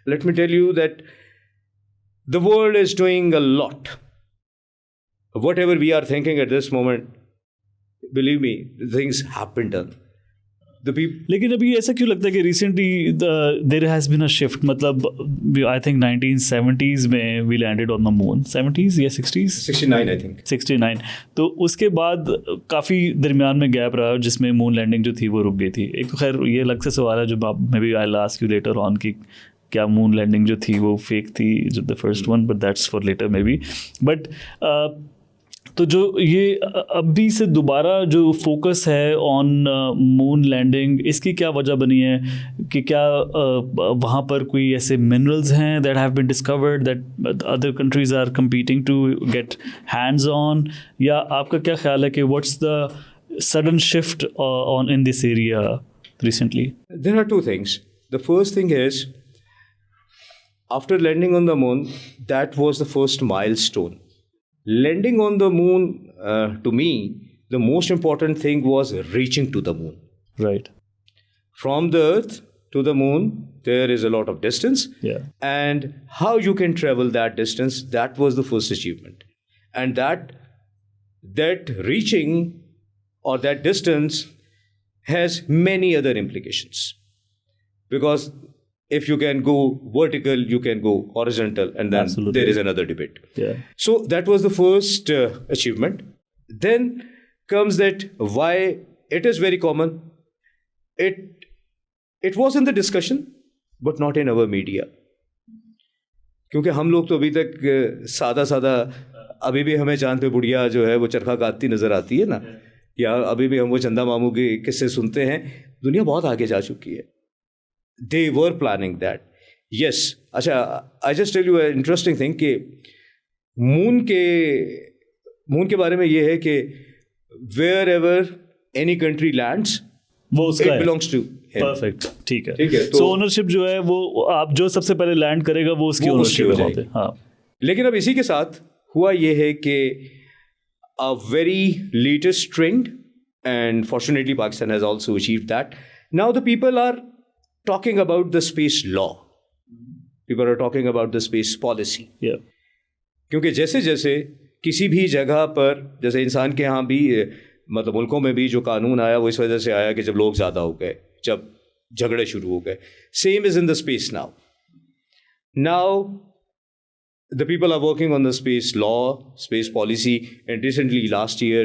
let me tell you that the world is doing a lot. Whatever we are thinking at this moment, believe me, things have been done. the people. लेकिन अभी ऐसा क्यों लगता है कि recently there has been a shift, मतलब I think 1970s में we landed on the moon, 70s या 60s, 69 आई थिंक 69, तो उसके बाद काफ़ी दरमियान में गैप रहा जिसमें मून लैंडिंग जो थी वो रुक गई थी। एक तो खैर ये अलग से सवाल है जो maybe I will ask you later on कि क्या मून लैंडिंग जो थी वो फेक थी जो the first one, but that's for later maybe. But तो जो ये अभी से दोबारा जो फोकस है ऑन मून लैंडिंग, इसकी क्या वजह बनी है कि क्या वहाँ पर कोई ऐसे मिनरल्स हैं that have been discovered that other countries are competing to get hands on, या आपका क्या ख्याल है कि what's the sudden shift on in this area recently? There are two things. The first thing is, after landing on the moon, that was the first milestone. Landing on the moon, to me, the most important thing was reaching to the moon. Right. From the Earth to the moon, there is a lot of distance. Yeah. And how you can travel that distance, that was the first achievement. And that reaching or that distance has many other implications. Because if you can go vertical, you can go horizontal, and then Absolutely. there is another debate. Yeah. So that was the first achievement. Then comes that why it is very common. It was in the discussion, but not in our media. क्योंकि हम लोग तो अभी तक सादा अभी भी हमें चांद पे बुढ़िया जो है वो चरखा काटती नजर आती है ना, या अभी भी हम वो चंदा मामू के किस्से सुनते हैं। दुनिया बहुत आगे जा चुकी है। They were planning that. Yes. अच्छा, I just tell you an interesting thing कि मून के बारे में ये है कि wherever any country lands, वो उसका it belongs to him. Perfect, ठीक है। ठीक है, तो ओनरशिप जो है वो आप जो सबसे पहले लैंड करेगा वो उसकी वो ओनरशिप उसकी है हो वहाँ पे। हाँ। लेकिन अब इसी के साथ हुआ ये है कि a very latest trend, and fortunately Pakistan has also achieved that. Now the people are talking about the space law. People are talking about the space policy. Yeah. क्योंकि जैसे जैसे किसी भी जगह पर, जैसे इंसान के यहाँ भी मतलब मुल्कों में भी जो कानून आया वो इस वजह से आया कि जब लोग ज़्यादा हो गए, जब झगड़े शुरू हो गए. Same is in the space now. The people are working on the space law, space policy, and recently last year,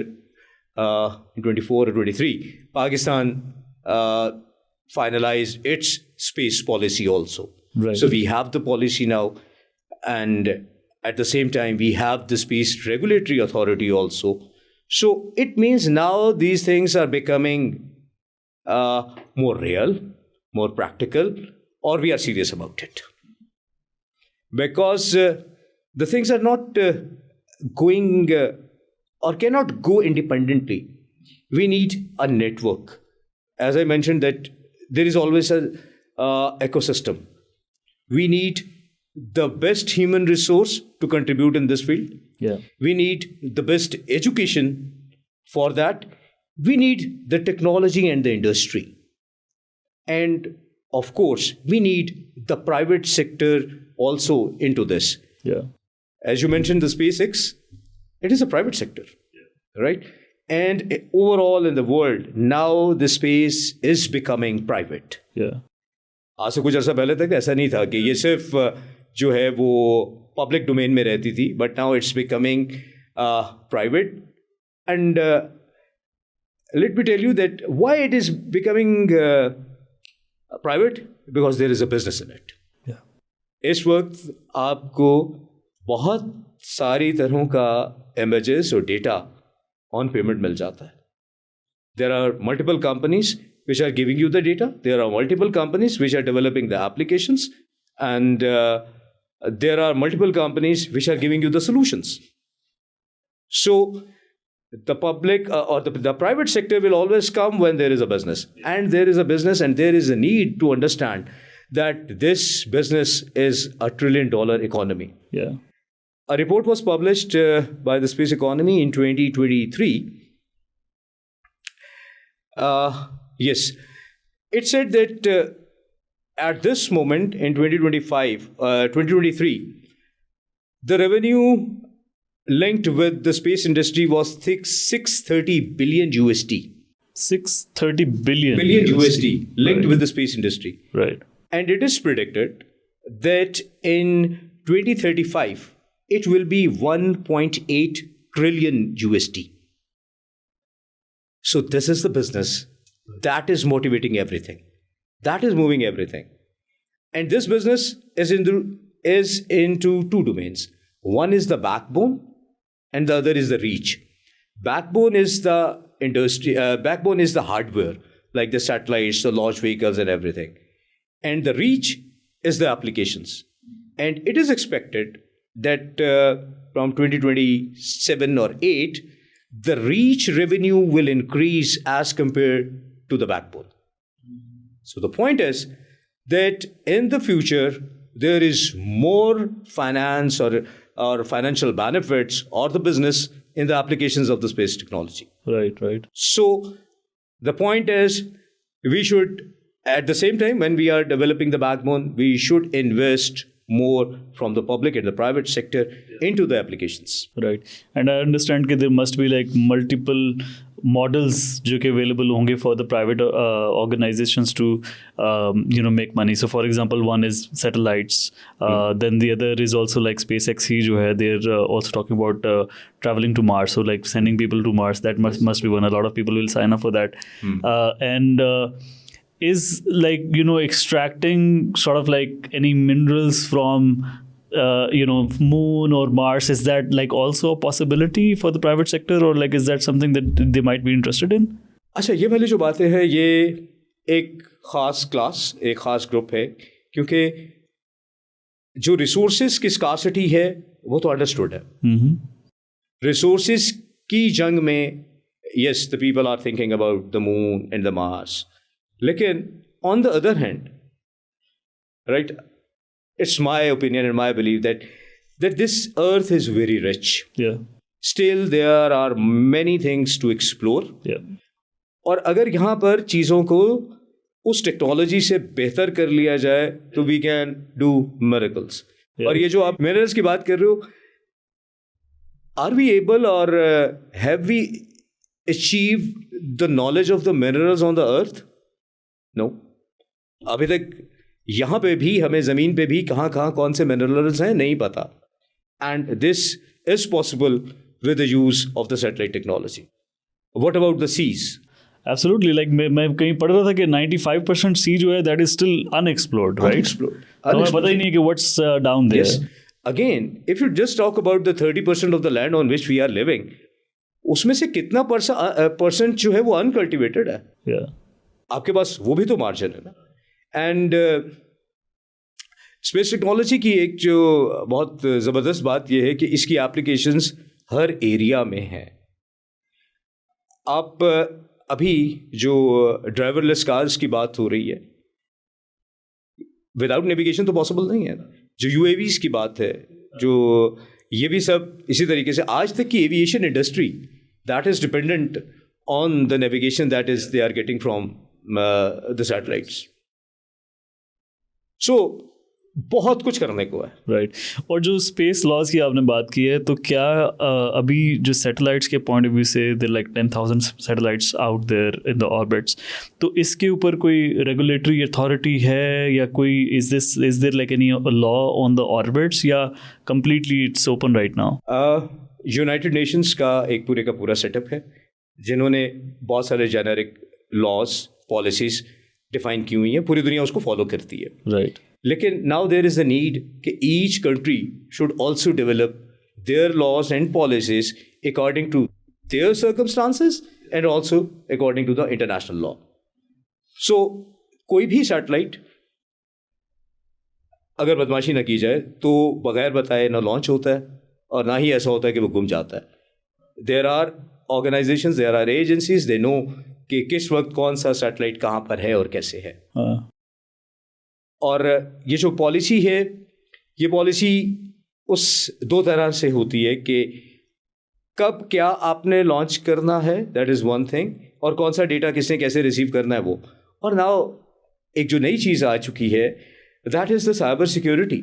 in 24 or 23, Pakistan finalized its space policy also. Right. So we have the policy now, and at the same time we have the Space Regulatory Authority also. So it means now these things are becoming more real, more practical, or we are serious about it. Because the things are not going or cannot go independently. We need a network. As I mentioned, that there is always an ecosystem. We need the best human resource to contribute in this field. Yeah. We need the best education for that. We need the technology and the industry. And of course, we need the private sector also into this. Yeah. As you mentioned, the SpaceX, it is a private sector, right? And overall in the world, now the space is becoming private. Yeah. आज से कुछ अर्सा पहले तक ऐसा नहीं था कि ये सिर्फ जो है वो पब्लिक डोमेन में रहती थी, but now it's becoming private. And let me tell you that why it is becoming private, because there is a business in it. इस वक्त आपको बहुत सारी तरहों का इमेजेस और डेटा ऑन पेमेंट मिल जाता है. There are multiple companies which are giving you the data. There are multiple companies which are developing the applications, and there are multiple companies which are giving you the solutions. So the public or the private sector will always come when there is a business, and there is a business, and there is a need to understand that this business is a $1 trillion economy. Yeah. A report was published by the Space Economy in 2023. Yes, it said that at this moment in 2023, the revenue linked with the space industry was $630 billion USD. 630 billion billion USD linked with the space industry. Right. And it is predicted that in 2035, it will be 1.8 trillion USD. So this is the business that is motivating everything. That is moving everything. And this business is into two domains. One is the backbone and the other is the reach. Backbone is the industry, backbone is the hardware, like the satellites, the launch vehicles and everything. And the reach is the applications. And it is expected that from 2027 or 8, the reach revenue will increase as compared to the backbone. So the point is that in the future, there is more finance or financial benefits or the business in the applications of the space technology. Right, right. So the point is, we should, at the same time, when we are developing the backbone, we should invest more from the public and the private sector into the applications. Right. And I understand that there must be like multiple models जो कि available होंगे for the private organizations to make money. So for example, one is satellites. Then the other is also like SpaceX ही जो है, they're also talking about traveling to Mars. So like sending people to Mars, that must be one. A lot of people will sign up for that. Is like, extracting sort of like any minerals from moon or Mars, is that like also a possibility for the private sector, or like is that something that they might be interested in? अच्छा, ये वाली जो बातें हैं, ये एक खास class, एक खास ग्रुप है, क्योंकि जो रिसोर्सेज की स्कार्सिटी है वो तो अंडरस्टूड है. रिसोर्सेज की जंग में yes, the people are thinking about the moon and the Mars. लेकिन on the other hand, right, it's my opinion and my belief that this earth is very rich. Yeah. Still there are many things to explore. Yeah. और अगर यहाँ पर चीज़ों को उस technology से बेहतर कर लिया जाए तो वी कैन डू मिरेकल्स. और ये जो आप मिनरल्स की बात कर रहे हो, आर वी एबल और have we achieve the knowledge of the minerals on the earth? No. अभी तक यहाँ पे भी हमें ज़मीन पे भी कहाँ कहाँ कौन से मिनरल्स हैं नहीं पता. And this is possible with the use of the satellite technology. What about the seas? Absolutely. Like मैं कहीं पढ़ रहा था कि 95% sea जो है that is still unexplored, right? Unexplored. तो हमें पता ही नहीं कि what's down there. Yes. Again, if you just talk about the 30% of the land on which we are living, उसमें से कितना परसेंट जो है वो अनकल्टिवेटेड है. Yeah. आपके पास वो भी तो मार्जिन है ना. एंड स्पेस टेक्नोलॉजी की एक जो बहुत ज़बरदस्त बात यह है कि इसकी एप्लीकेशंस हर एरिया में हैं. आप अभी जो ड्राइवरलेस कार्स की बात हो रही है, विदाउट नेविगेशन तो पॉसिबल नहीं है. जो UAVs की बात है, जो ये भी सब इसी तरीके से आज तक की aviation industry that is dependent on the navigation that is they are getting from the satellites. So बहुत कुछ करने को है. राइट. और जो स्पेस लॉज की आपने बात की है, तो क्या अभी जो सैटेलाइट्स के पॉइंट ऑफ व्यू से there like 10,000 satellites out there in the orbits, तो इसके ऊपर कोई रेगुलेटरी अथॉरिटी है या कोई is there like any law on the orbits, या completely it's open right now? United Nations का एक पूरे का पूरा सेटअप है जिन्होंने बहुत सारे जेनेरिक लॉज पॉलिसीज डिफाइन की हुई हैं. पूरी दुनिया उसको फॉलो करती है. राइट. लेकिन now there is a need कि each country should also develop their laws and policies according to their circumstances and also according to the international law. So कोई भी सैटेलाइट अगर बदमाशी ना की जाए तो बगैर बताए ना लॉन्च होता है और ना ही ऐसा होता है कि वो गुम जाता है. There are organisations, there are agencies, they know कि किस वक्त कौन सा सैटेलाइट कहाँ पर है और कैसे है. और ये जो पॉलिसी है, ये पॉलिसी उस दो तरह से होती है कि कब क्या आपने लॉन्च करना है, दैट इज़ वन थिंग, और कौन सा डेटा किसने कैसे रिसीव करना है वो. और नाउ एक जो नई चीज़ आ चुकी है, that is the cyber security.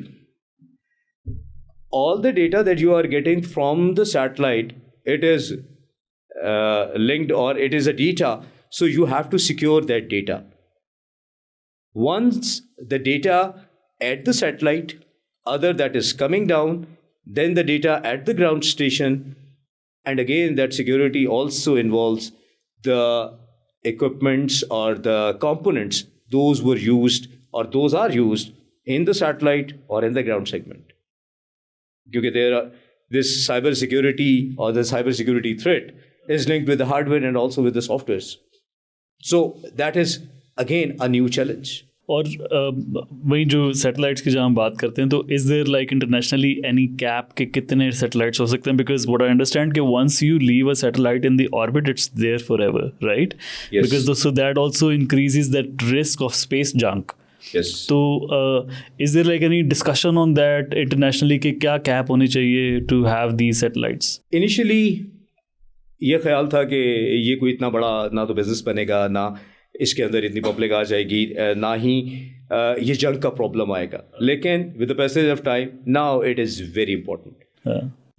All the data that you are getting from the satellite, it is linked or it is a data So you have to secure that data. Once the data at the satellite, other that is coming down, then the data at the ground station, and again that security also involves the equipments or the components those were used or those are used in the satellite or in the ground segment. Because this cyber security or the cyber security threat is linked with the hardware and also with the softwares. So that is again a new challenge. और वही जो satellites की जब हम बात करते हैं तो is there like internationally any cap के कितने सैटेलाइट्स हो सकते हैं? बिकॉज व्हाट आई अंडरस्टैंड कि once you leave a satellite in the orbit it's there forever, right? Because so that also increases that risk of space junk. Yes. तो is there like any discussion on that internationally कि क्या cap होनी चाहिए to have these satellites? Initially ये ख्याल था कि ये कोई इतना बड़ा ना तो बिजनेस बनेगा, ना इसके अंदर इतनी पब्लिक आ जाएगी, ना ही ये जंग का प्रॉब्लम आएगा. लेकिन with the passage of time now it is very important.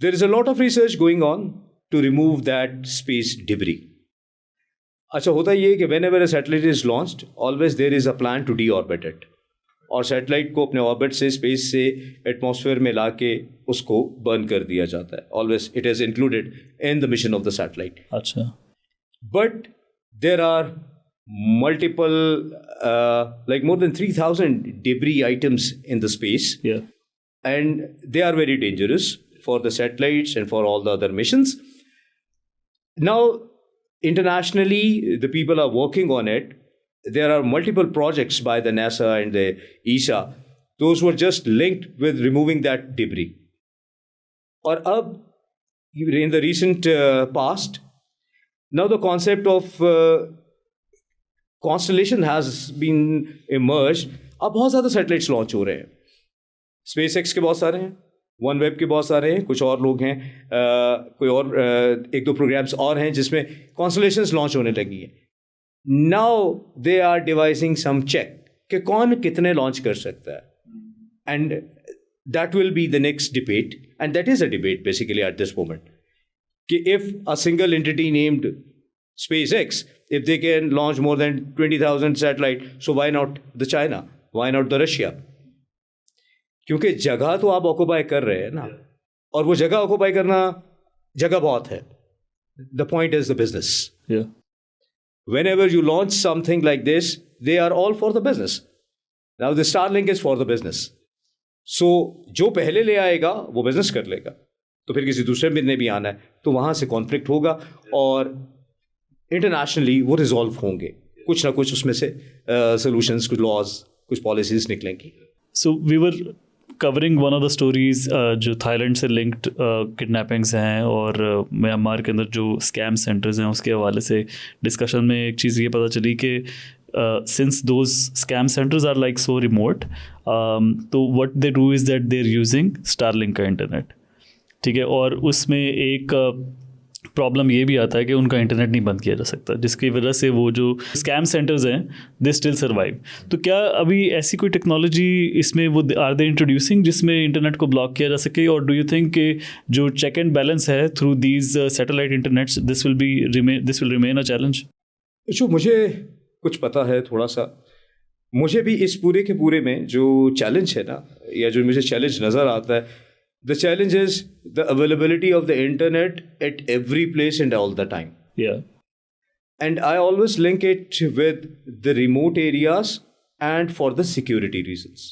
There is a lot of research going on to remove that space debris. अच्छा, होता ये कि whenever a satellite is launched always there is a plan to deorbit it, और satellite को अपने orbit से space से atmosphere में ला के उसको बर्न कर दिया जाता है. Always it is included in the mission of the satellite. अच्छा. But there are multiple like more than 3,000 debris items in the space, and they are very dangerous for the satellites and for all the other missions. Now internationally the people are working on it. There are multiple projects by the NASA and the ESA. Those were just linked with removing that debris. Or in the recent past, now the concept of Constellation has been emerged. अब बहुत ज़्यादा satellites launch हो रहे हैं. Space x के बहुत सारे हैं, वन वेब के बहुत सारे हैं, कुछ और लोग हैं, कोई और एक दो प्रोग्राम्स और हैं जिसमें कॉन्स्टलेशंस लॉन्च होने लगी हैं. Now they are devising some check कि कौन कितने लॉन्च कर सकता है, and that will be the next debate, and that is a debate basically at this moment, कि if a single entity named SpaceX, if they can launch more than 20,000 satellites, so why not the China? Why not the Russia? क्योंकि जगह तो आप occupy कर रहे हैं ना, और वो जगह ऑक्यूपाई करना जगह बहुत है. The point is the business. Yeah. Whenever you launch something like this, they are all for the business. Now the Starlink is for the business. So जो पहले ले आएगा वो बिजनेस कर लेगा, तो फिर किसी दूसरे ने भी आना है तो वहाँ से कॉन्फ्लिक्ट होगा, और इंटरनेशनली वो रिजॉल्व होंगे. कुछ ना कुछ उसमें से सोल्यूशंस, कुछ लॉज, कुछ पॉलिसीज निकलेंगी. So we were covering one of the stories जो थाईलैंड से लिंक्ड किडनैपिंग्स हैं और म्यांमार के अंदर जो स्कैम सेंटर्स हैं उसके हवाले से डिस्कशन में एक चीज़ ये पता चली कि since those scam centers are like so remote, तो what they do is that they're using Starlink का इंटरनेट. ठीक है, और उसमें एक प्रॉब्लम ये भी आता है कि उनका इंटरनेट नहीं बंद किया जा सकता, जिसकी वजह से वो जो स्कैम सेंटर्स हैं दे स्टिल सर्वाइव. तो क्या अभी ऐसी कोई टेक्नोलॉजी इसमें वो आर दे इंट्रोड्यूसिंग जिसमें इंटरनेट को ब्लॉक किया जा सके, और डू यू थिंक कि जो चेक एंड बैलेंस है through these satellite internets this will remain a challenge? जो मुझे कुछ पता है थोड़ा सा, मुझे भी इस पूरे के पूरे में जो चैलेंज है ना, या जो मुझे चैलेंज नज़र आता है, the challenge is the availability of the internet at every place and all the time. Yeah. And I always link it with the remote areas and for the security reasons.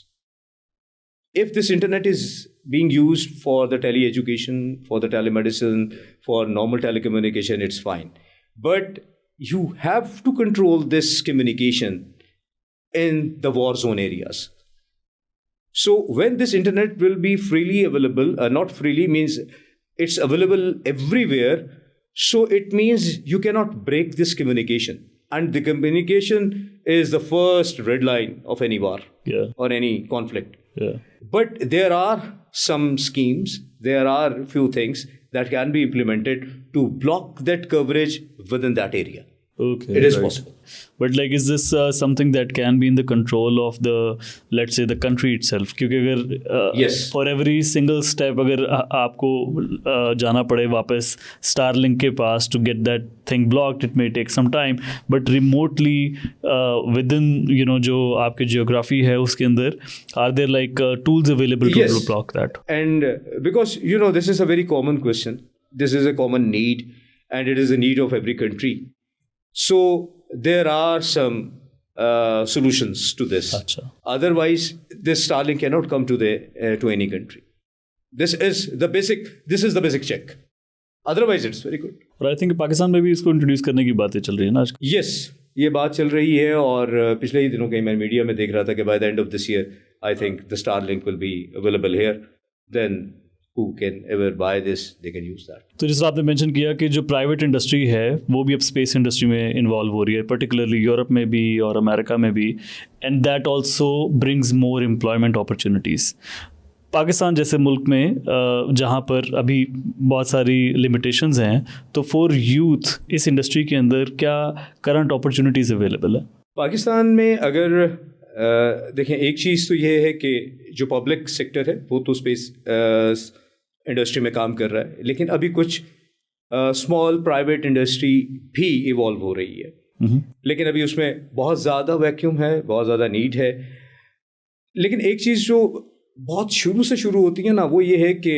If this internet is being used for the tele-education, for the telemedicine, for normal telecommunication, it's fine. But you have to control this communication in the war zone areas. So when this internet will be freely available, not freely means it's available everywhere, so it means you cannot break this communication. And the communication is the first red line of any war or any conflict. Yeah. But there are some schemes, there are few things that can be implemented to block that coverage within that area. Okay, It is right. possible. But like, is this something that can be in the control of the, let's say, the country itself? क्योंकि अगर Yes. for every single step अगर आपको जाना पड़े वापस Starlink के पास to get that thing blocked, it may take some time. But remotely within जो आपके geography है उसके अंदर, are there like tools available to Yes. block that? And because this is a very common question, this is a common need, and it is a need of every country. So there are some solutions to this. Acha. Otherwise, this Starlink cannot come to any country. This is the basic check. Otherwise, it's very good. और I think Pakistan में भी इसको introduce करने की बातें चल रही है ना आज. Yes, ये बात चल रही है और पिछले ही दिनों कहीं मैं मीडिया में देख रहा था कि by the end of this year, I think the Starlink will be available here. Then who can ever buy this, they can use that. तो जैसे आपने मेंशन किया कि जो प्राइवेट इंडस्ट्री है वो भी अब स्पेस इंडस्ट्री में इन्वॉल्व हो रही है, पर्टिकुलरली यूरोप में भी और अमेरिका में भी, and that also brings more employment opportunities. Pakistan जैसे मुल्क में जहाँ पर अभी बहुत सारी लिमिटेशंस हैं, तो फॉर यूथ इस इंडस्ट्री के अंदर क्या करंट अपॉर्चुनिटीज़ अवेलेबल है? पाकिस्तान में अगर देखें, एक चीज़ तो ये है कि जो पब्लिक सेक्टर है वो तो स्पेस इंडस्ट्री में काम कर रहा है, लेकिन अभी कुछ स्मॉल प्राइवेट इंडस्ट्री भी इवॉल्व हो रही है. लेकिन अभी उसमें बहुत ज़्यादा वैक्यूम है, बहुत ज़्यादा नीड है. लेकिन एक चीज़ जो बहुत शुरू से शुरू होती है ना, वो ये है कि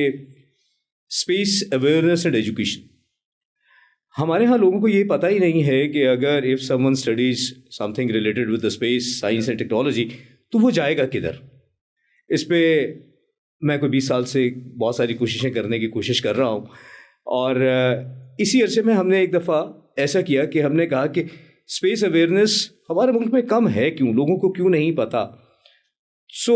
स्पेस अवेयरनेस एंड एजुकेशन. हमारे यहाँ लोगों को ये पता ही नहीं है कि अगर if someone studies something related with the space science and technology, तो वो जाएगा किधर. इस पे मैं कोई 20 साल से बहुत सारी कोशिशें करने की कोशिश कर रहा हूँ, और इसी अरसे में हमने एक दफ़ा ऐसा किया कि हमने कहा कि स्पेस अवेयरनेस हमारे मुल्क में कम है क्यों, लोगों को क्यों नहीं पता. So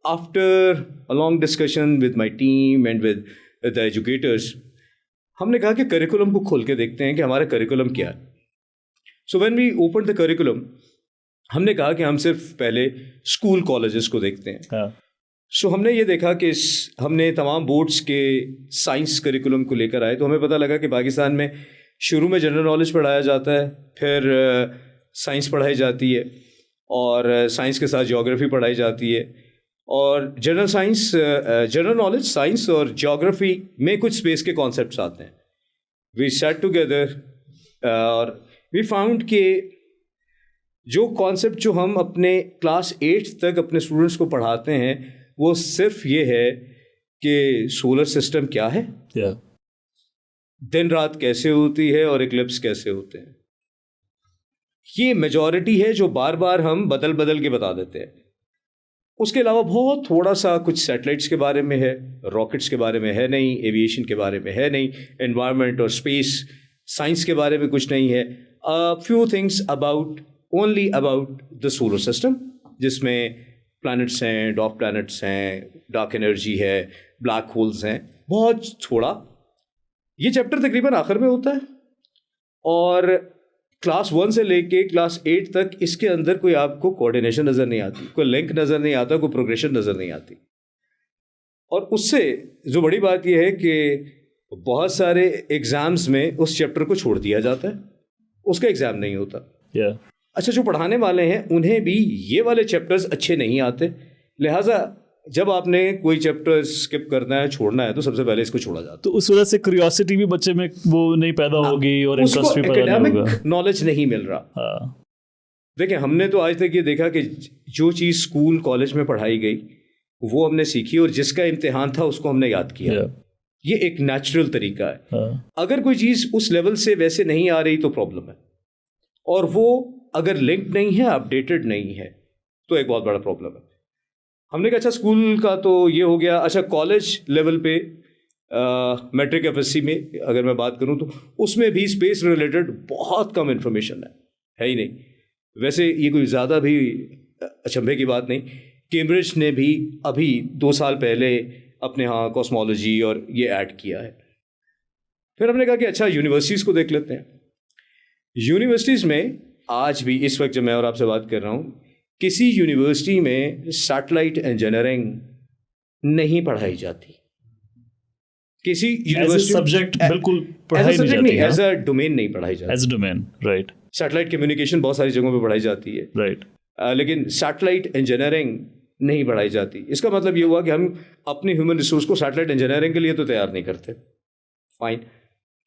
after a long discussion with my team and with the educators, हमने कहा कि करिकुलम को खोल के देखते हैं कि हमारा करिकुलम क्या है. So when we open the curriculum, हमने कहा कि हम सिर्फ पहले स्कूल कॉलेजेस को देखते हैं. सो हमने ये देखा कि हमने तमाम बोर्ड्स के साइंस करिकुलम को लेकर आए, तो हमें पता लगा कि पाकिस्तान में शुरू में जनरल नॉलेज पढ़ाया जाता है, फिर साइंस पढ़ाई जाती है, और साइंस के साथ ज्योग्राफी पढ़ाई जाती है, और जनरल नॉलेज, साइंस और ज्योग्राफी में कुछ स्पेस के कॉन्सेप्ट्स आते हैं. वी सैट टुगेदर और वी फाउंड कि जो कॉन्सेप्ट जो हम अपने क्लास 8 तक अपने स्टूडेंट्स को पढ़ाते हैं, वो सिर्फ ये है कि सोलर सिस्टम क्या है, दिन रात कैसे होती है और इक्लिप्स कैसे होते हैं. ये मेजॉरिटी है जो बार बार हम बदल बदल के बता देते हैं. उसके अलावा बहुत थोड़ा सा कुछ सैटेलाइट्स के बारे में है, रॉकेट्स के बारे में है नहीं, एविएशन के बारे में है नहीं, एनवायरनमेंट और स्पेस साइंस के बारे में कुछ नहीं है. Few things only about the solar system, जिसमें प्लैनेट्स हैं, डॉर्क प्लैनेट्स हैं, डार्क एनर्जी है, ब्लैक होल्स हैं, बहुत थोड़ा. ये चैप्टर तकरीबन आखिर में होता है, और क्लास 1 से लेके क्लास 8 तक इसके अंदर कोई आपको कोऑर्डिनेशन नज़र नहीं आती, कोई लिंक नज़र नहीं आता, कोई प्रोग्रेशन नज़र नहीं आती. और उससे जो बड़ी बात यह है कि बहुत सारे एग्ज़ाम्स में उस चैप्टर को छोड़ दिया जाता है, उसका एग्ज़ाम नहीं होता. अच्छा, जो पढ़ाने वाले हैं उन्हें भी ये वाले चैप्टर्स अच्छे नहीं आते, लिहाजा जब आपने कोई चैप्टर स्किप करना है, छोड़ना है, तो सबसे पहले इसको छोड़ा जाता है. तो उस वजह से क्यूरियोसिटी भी बच्चे में वो नहीं पैदा होगी और इंटरेस्ट भी पैदा नहीं होगा, नॉलेज नहीं मिल रहा. देखिए, हमने तो आज तक ये देखा कि जो चीज़ स्कूल कॉलेज में पढ़ाई गई वो हमने सीखी, और जिसका इम्तिहान था उसको हमने याद किया. ये एक नेचुरल तरीका है. अगर कोई चीज़ उस लेवल से वैसे नहीं आ रही तो प्रॉब्लम है, और वो अगर लिंक नहीं है, अपडेटेड नहीं है, तो एक बहुत बड़ा प्रॉब्लम है. हमने कहा अच्छा, स्कूल का तो ये हो गया. अच्छा, कॉलेज लेवल पे मैट्रिक एफएससी में अगर मैं बात करूं तो उसमें भी स्पेस रिलेटेड बहुत कम इन्फॉर्मेशन है ही नहीं. वैसे ये कोई ज़्यादा भी अचंभे की बात नहीं. कैम्ब्रिज ने भी अभी 2 साल पहले अपने यहाँ कॉस्मोलॉजी और ये ऐड किया है. फिर हमने कहा कि अच्छा, यूनिवर्सिटीज़ को देख लेते हैं. यूनिवर्सिटीज़ में आज भी इस वक्त जब मैं और आपसे बात कर रहा हूँ, किसी यूनिवर्सिटी में सैटेलाइट इंजीनियरिंग नहीं पढ़ाई जाती. किसी एज ए यूनिवर्सिटी सब्जेक्ट बिल्कुल एज पढ़ाई अ नहीं सब्जेक्ट जाती नहीं, है, एज अ डोमेन नहीं पढ़ाई जाती। As domain, right satellite communication बहुत सारी जगहों पे पढ़ाई जाती है, राइट। लेकिन सैटेलाइट इंजीनियरिंग नहीं पढ़ाई जाती। इसका मतलब ये हुआ कि हम अपने ह्यूमन रिसोर्स को सैटेलाइट इंजीनियरिंग के लिए तो तैयार नहीं करते। फाइन,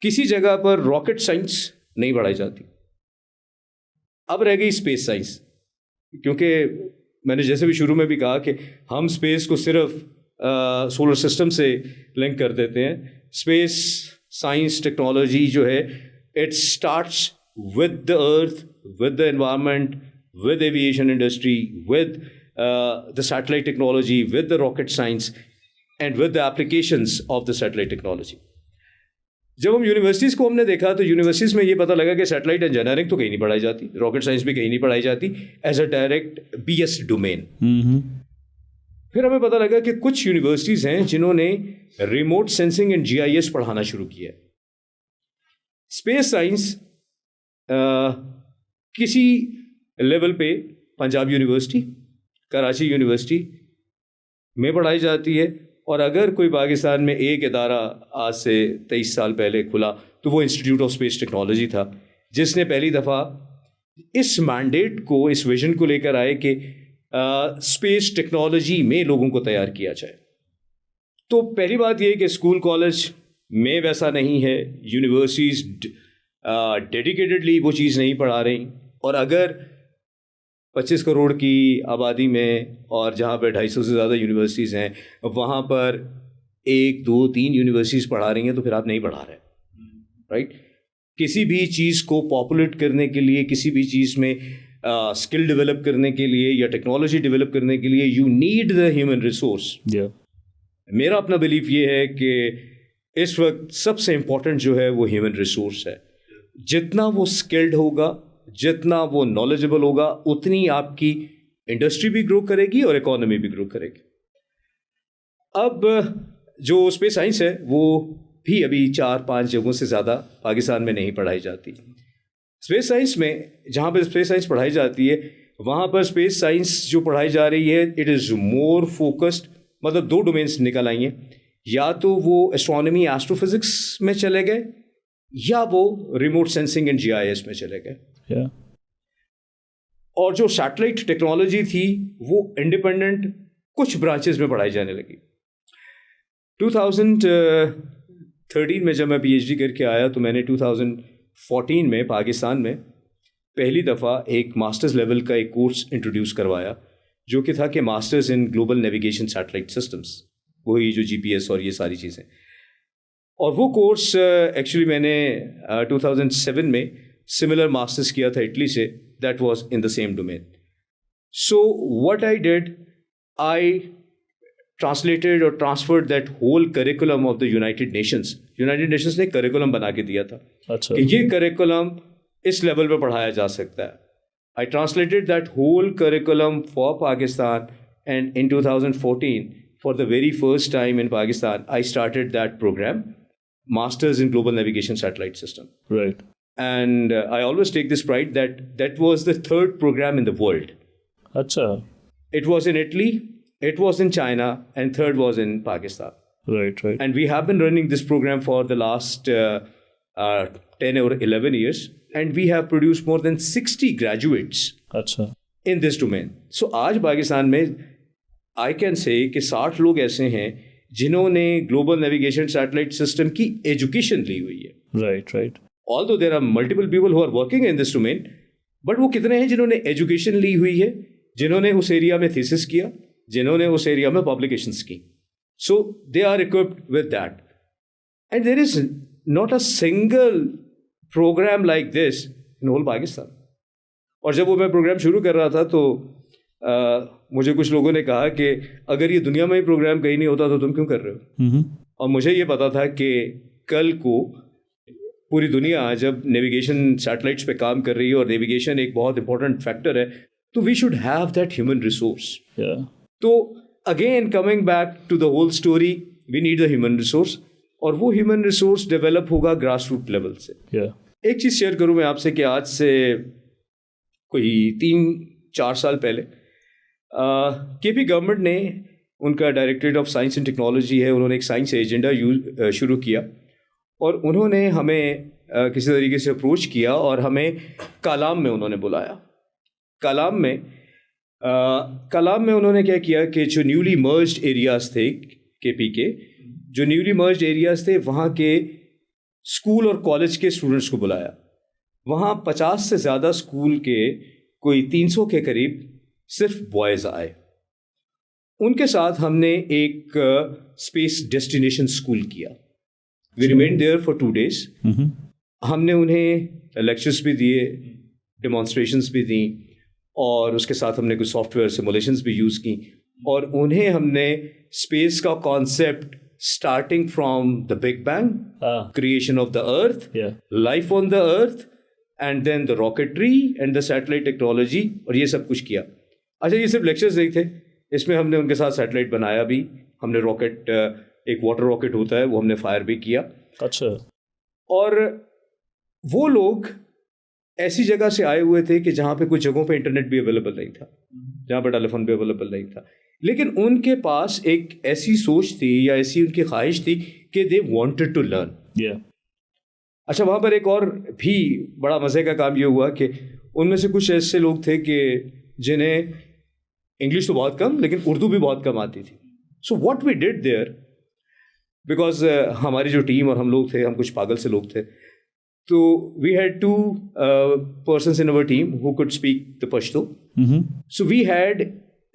किसी जगह पर रॉकेट साइंस नहीं पढ़ाई जाती। अब रह गई स्पेस साइंस, क्योंकि मैंने जैसे भी शुरू में भी कहा कि हम स्पेस को सिर्फ सोलर सिस्टम से लिंक कर देते हैं। स्पेस साइंस टेक्नोलॉजी जो है, it starts with the earth, with the environment, with aviation industry, with the satellite technology, with the rocket science, and with the applications of the satellite technology. जब हम universities को हमने देखा तो universities में ये पता लगा कि सैटेलाइट इंजीनियरिंग तो कहीं नहीं पढ़ाई जाती, रॉकेट साइंस भी कहीं नहीं पढ़ाई जाती as a direct BS domain. फिर हमें पता लगा कि कुछ यूनिवर्सिटीज़ हैं जिन्होंने रिमोट सेंसिंग एंड GIS पढ़ाना शुरू किया। स्पेस साइंस किसी लेवल पे पंजाब यूनिवर्सिटी, कराची यूनिवर्सिटी में पढ़ाई जाती है, और अगर कोई पाकिस्तान में एक इदारा आज से 23 साल पहले खुला तो वो इंस्टीट्यूट ऑफ स्पेस टेक्नोलॉजी था, जिसने पहली दफ़ा इस मैंडेट को, इस विजन को लेकर आए कि स्पेस टेक्नोलॉजी में लोगों को तैयार किया जाए। तो पहली बात ये है कि स्कूल कॉलेज में वैसा नहीं है, यूनिवर्सिटीज़ डेडिकेटेडली वो चीज़ नहीं पढ़ा रही, और अगर 25 करोड़ की आबादी में और जहाँ पे 250 से ज़्यादा यूनिवर्सिटीज़ हैं, वहाँ पर 1, 2, 3 यूनिवर्सिटीज़ पढ़ा रही हैं, तो फिर आप नहीं पढ़ा रहे, राइट। किसी भी चीज़ को पॉपुलेट करने के लिए, किसी भी चीज़ में स्किल डेवलप करने के लिए या टेक्नोलॉजी डेवलप करने के लिए, you need the human resource. मेरा अपना बिलीफ ये है कि इस वक्त सबसे इम्पोर्टेंट जो है वो ह्यूमन रिसोर्स है। जितना वो स्किल्ड होगा, जितना वो नॉलेजेबल होगा, उतनी आपकी इंडस्ट्री भी ग्रो करेगी और इकोनॉमी भी ग्रो करेगी। अब जो स्पेस साइंस है वो भी अभी 4-5 जगहों से ज़्यादा पाकिस्तान में नहीं पढ़ाई जाती। स्पेस साइंस में जहाँ पर स्पेस साइंस पढ़ाई जाती है, वहाँ पर स्पेस साइंस जो पढ़ाई जा रही है, इट इज़ मोर फोकस्ड, मतलब 2 डोमेन्स निकल आई हैं, या तो वो एस्ट्रोनॉमी एस्ट्रोफिजिक्स में चले गए, या वो रिमोट सेंसिंग एंड GIS में चले गए। और जो सैटेलाइट टेक्नोलॉजी थी वो इंडिपेंडेंट कुछ ब्रांचेस में पढ़ाई जाने लगी। 2013 में जब मैं PhD करके आया तो मैंने 2014 में पाकिस्तान में पहली दफ़ा एक मास्टर्स लेवल का एक कोर्स इंट्रोड्यूस करवाया, जो कि था कि masters in global navigation satellite systems, वही जो GPS और ये सारी चीज़ें। और वो कोर्स एक्चुअली मैंने 2007 में सिमिलर मास्टर्स किया था इटली से, that was in the same domain. So what I did, I translated or transferred that whole curriculum of the United Nations. United Nations ने curriculum बना के दिया था, अच्छा, कि ये curriculum इस लेवल पे पढ़ाया जा सकता है। I translated that whole curriculum for Pakistan, and in 2014, for the very first time in Pakistan, I started that program, Masters in Global Navigation Satellite System. right. And I always take this pride that that was the 3rd program in the world. अच्छा, It was in Italy, it was in China, and 3rd was in Pakistan. right. And we have been running this program for the last 10 or 11 years, and we have produced more than 60 graduates अच्छा, in this domain. So आज पाकिस्तान में I can say कि 60 लोग ऐसे हैं जिन्होंने global navigation satellite system की education ली हुई है। right. Although there are multiple people who are working in this domain, but वो कितने हैं जिन्होंने एजुकेशन ली हुई है, जिन्होंने उस एरिया में थीसिस किया, जिन्होंने उस एरिया में पब्लिकेशंस की। So they are equipped with that, and there is not a single program like this in whole Pakistan. और जब वो मैं प्रोग्राम शुरू कर रहा था तो मुझे कुछ लोगों ने कहा कि अगर ये दुनिया में ही प्रोग्राम कहीं नहीं होता तो तुम क्यों कर रहे हो? और मुझे ये पता था कि कल को पूरी दुनिया जब नेविगेशन सैटेलाइट्स पे काम कर रही है, और नेविगेशन एक बहुत इंपॉर्टेंट फैक्टर है, तो we should have that human resource. तो again coming back to the whole story, we need the human resource, और वो ह्यूमन रिसोर्स डेवलप होगा ग्रास रूट लेवल से। एक चीज़ शेयर करूँ मैं आपसे कि आज से कोई 3-4 साल पहले KP गवर्नमेंट ने उनका directorate of science and technology है, उन्होंने एक साइंस एजेंडा शुरू किया और उन्होंने हमें किसी तरीके से अप्रोच किया और हमें कलाम में उन्होंने बुलाया। कलाम में उन्होंने क्या किया कि जो न्यूली मर्ज्ड एरियाज़ थे केपी के, जो न्यूली मर्ज्ड एरियाज़ थे वहाँ के स्कूल और कॉलेज के स्टूडेंट्स को बुलाया। वहाँ 50 से ज़्यादा स्कूल के कोई 300 के करीब सिर्फ बॉयज़ आए। उनके साथ हमने एक स्पेस डेस्टिनेशन स्कूल किया। We remain there for 2 days। हमने उन्हें लेक्चर्स भी दिए, डेमॉन्स्ट्रेशंस भी दी और उसके साथ हमने कुछ सॉफ्टवेयर सिमुलेशंस भी यूज़ की और उन्हें हमने स्पेस का concept starting from the big bang, creation of the earth, life on the earth and then the rocketry and the satellite technology और ये सब कुछ किया। अच्छा, ये सिर्फ लेक्चर्स नहीं थे, इसमें हमने उनके साथ सैटेलाइट बनाया भी, हमने रॉकेट, एक वाटर रॉकेट होता है वो हमने फायर भी किया। अच्छा। और वो लोग ऐसी जगह से आए हुए थे कि जहाँ पे कुछ जगहों पे इंटरनेट भी अवेलेबल नहीं था, जहाँ पे टेलीफोन भी अवेलेबल नहीं था, लेकिन उनके पास एक ऐसी सोच थी या ऐसी उनकी ख्वाहिश थी कि दे वांटेड टू लर्न। अच्छा, वहाँ पर एक और भी बड़ा मज़े का काम ये हुआ कि उनमें से कुछ ऐसे लोग थे कि जिन्हें इंग्लिश तो बहुत कम लेकिन उर्दू भी बहुत कम आती थी। So what we did there, because हमारी जो टीम और हम लोग थे, हम कुछ पागल से लोग थे, तो we had 2 persons in our team who could speak the Pashto. So we had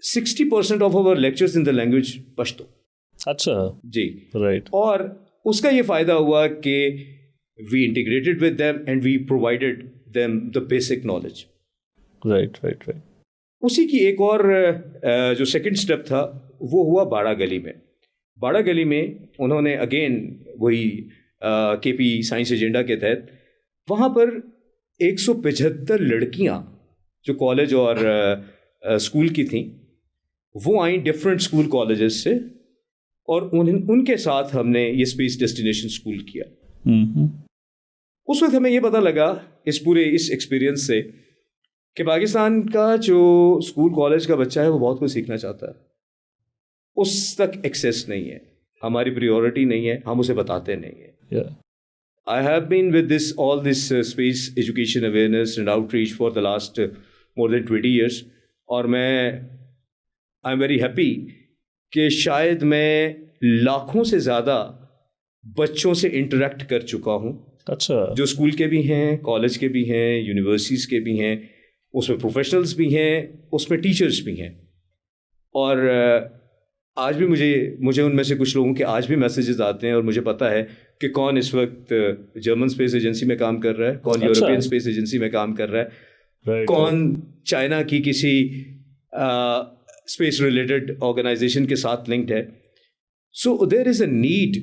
60% of our lectures in the language Pashto. अच्छा जी, राइट। और उसका ये फ़ायदा हुआ कि we integrated with them and we provided them the basic knowledge. Right. उसी की एक और जो सेकंड स्टेप था वो हुआ बाड़ा गली में। बाड़ा गली में उन्होंने अगेन वही केपी साइंस एजेंडा के तहत वहाँ पर 175 लड़कियाँ जो कॉलेज और स्कूल की थीं वो आई डिफरेंट स्कूल कॉलेजेस से और उनके साथ हमने ये स्पेस डेस्टिनेशन स्कूल किया। उस वक्त हमें ये पता लगा इस एक्सपीरियंस से कि पाकिस्तान का जो स्कूल कॉलेज का बच्चा है वो बहुत कुछ सीखना चाहता है, उस तक एक्सेस नहीं है, हमारी प्रायोरिटी नहीं है, हम उसे बताते नहीं है। I have been with all this space education awareness and outreach for the last more than 20 years और I'm very happy कि शायद मैं लाखों से ज़्यादा बच्चों से इंटरेक्ट कर चुका हूँ। अच्छा। जो स्कूल के भी हैं, कॉलेज के भी हैं, यूनिवर्सिटीज़ के भी हैं, उसमें प्रोफेशनल्स भी हैं, उसमें टीचर्स भी हैं और आज भी मुझे उनमें से कुछ लोगों के आज भी मैसेजेस आते हैं और मुझे पता है कि कौन इस वक्त जर्मन स्पेस एजेंसी में काम कर रहा है, कौन यूरोपियन स्पेस एजेंसी में काम कर रहा है, कौन चाइना की किसी स्पेस रिलेटेड ऑर्गेनाइजेशन के साथ लिंक्ड है। So there is a need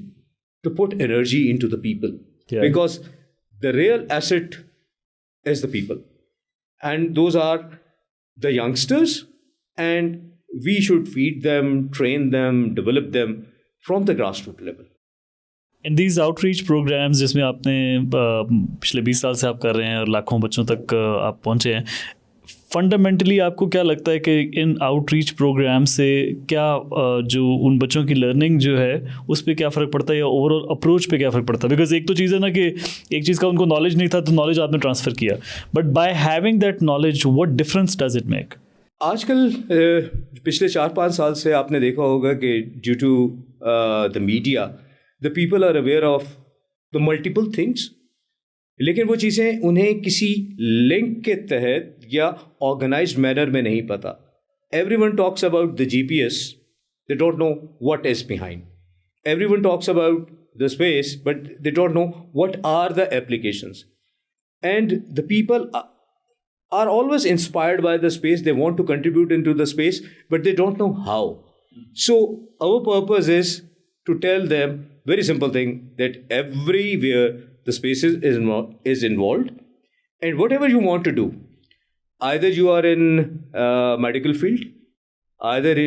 to put energy into the people because the real asset is the people and those are the youngsters and we should feed them, train them, develop them from the grassroots level. In these outreach programs जिसमें आपने पिछले 20 साल से आप कर रहे हैं और लाखों बच्चों तक आप पहुंचे हैं, फंडामेंटली आपको क्या लगता है कि इन आउटरीच प्रोग्राम से क्या जो उन बच्चों की लर्निंग जो है उस पर क्या फ़र्क पड़ता है या ओवरऑल अप्रोच पे क्या फ़र्क पड़ता है? बिकॉज एक तो चीज़ है ना कि एक चीज़ का उनको नॉलेज नहीं था तो नॉलेज आपने ट्रांसफ़र किया, but by having that knowledge what difference does it make? आजकल पिछले 4-5 साल से आपने देखा होगा कि due to the media the people are aware of the multiple things, लेकिन वो चीज़ें उन्हें किसी लिंक के तहत या ऑर्गेनाइज्ड मैनर में नहीं पता। Everyone talks about the GPS, they don't know what is behind. Everyone talks about the space but they don't know what are the applications and the people are always inspired by the space. They want to contribute into the space, but they don't know how. So our purpose is to tell them very simple thing that everywhere the space is involved, and whatever you want to do, either you are in medical field, either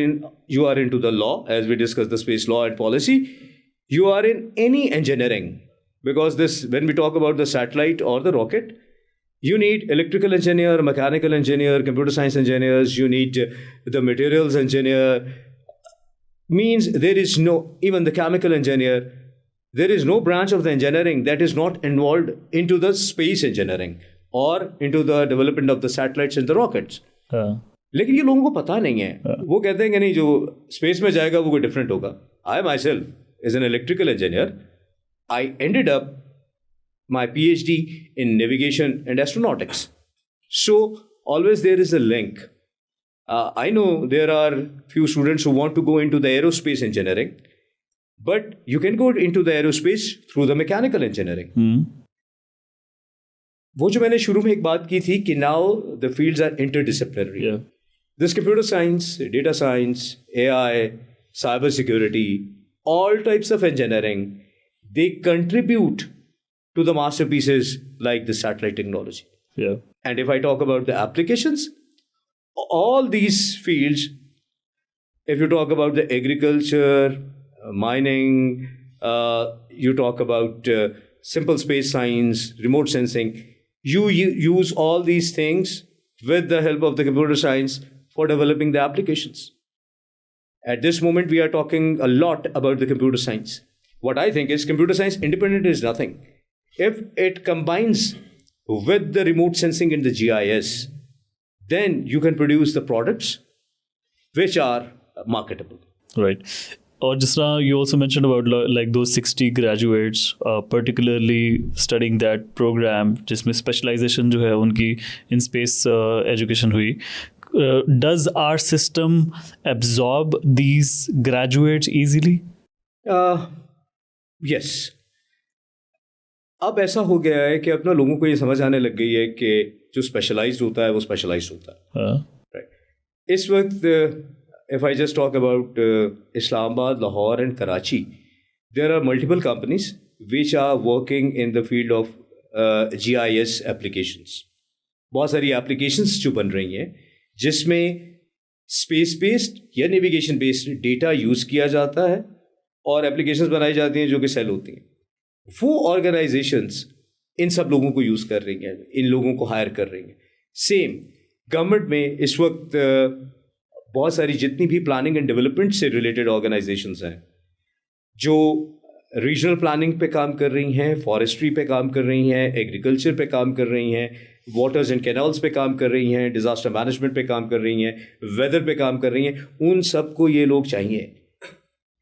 you are into the law, as we discussed the space law and policy, you are in any engineering, because when we talk about the satellite or the rocket, you need electrical engineer, mechanical engineer, computer science engineers, you need the materials engineer, means there is no, even the chemical engineer, there is no branch of the engineering that is not involved into the space engineering or into the development of the satellites and the rockets. लेकिन ये लोगों को पता नहीं है. वो कहते हैं कि नहीं, जो स्पेस में जाएगा वो कोई डिफरेंट होगा. I myself is an electrical engineer. I ended up my PhD in navigation and astronautics. So always there is a link. I know there are few students who want to go into the aerospace engineering, but you can go into the aerospace through the mechanical engineering. वो जो मैंने शुरू में एक बात की थी कि now the fields are interdisciplinary. Yeah. There's computer science, data science, AI, cyber security, all types of engineering. They contribute to the masterpieces like the satellite technology. Yeah. And if I talk about the applications, all these fields, if you talk about the agriculture, mining, you talk about simple space science, remote sensing, you use all these things with the help of the computer science for developing the applications. At this moment, we are talking a lot about the computer science. What I think is computer science independent is nothing. If it combines with the remote sensing and the GIS, then you can produce the products which are marketable. Right. Or just now, you also mentioned about like those 60 graduates, particularly studying that program, जिसमें specialization जो है उनकी in space education हुई. Does our system absorb these graduates easily? Yes. अब ऐसा हो गया है कि अपना लोगों को ये समझ आने लग गई है कि जो स्पेशलाइज्ड होता है वो स्पेशलाइज्ड होता है. Right. इस वक्त if I just talk about Islamabad, Lahore and Karachi, there are multiple companies which are working in the field of GIS applications. बहुत सारी applications जो बन रही हैं जिसमें space based या navigation based data यूज किया जाता है और applications बनाई जाती हैं जो कि सेल होती हैं. वो organizations इन सब लोगों को यूज कर रही हैं, इन लोगों को हायर कर रही हैं. सेम गवर्नमेंट में इस वक्त बहुत सारी जितनी भी प्लानिंग एंड डेवलपमेंट से रिलेटेड ऑर्गेनाइजेशंस हैं जो रीजनल प्लानिंग पे काम कर रही हैं, फॉरेस्ट्री पे काम कर रही हैं, एग्रीकल्चर पे काम कर रही हैं, वाटर्स एंड कैनाल्स पे काम कर रही हैं, डिज़ास्टर मैनेजमेंट पे काम कर रही हैं, वेदर पे काम कर रही हैं. उन सबको ये लोग चाहिए.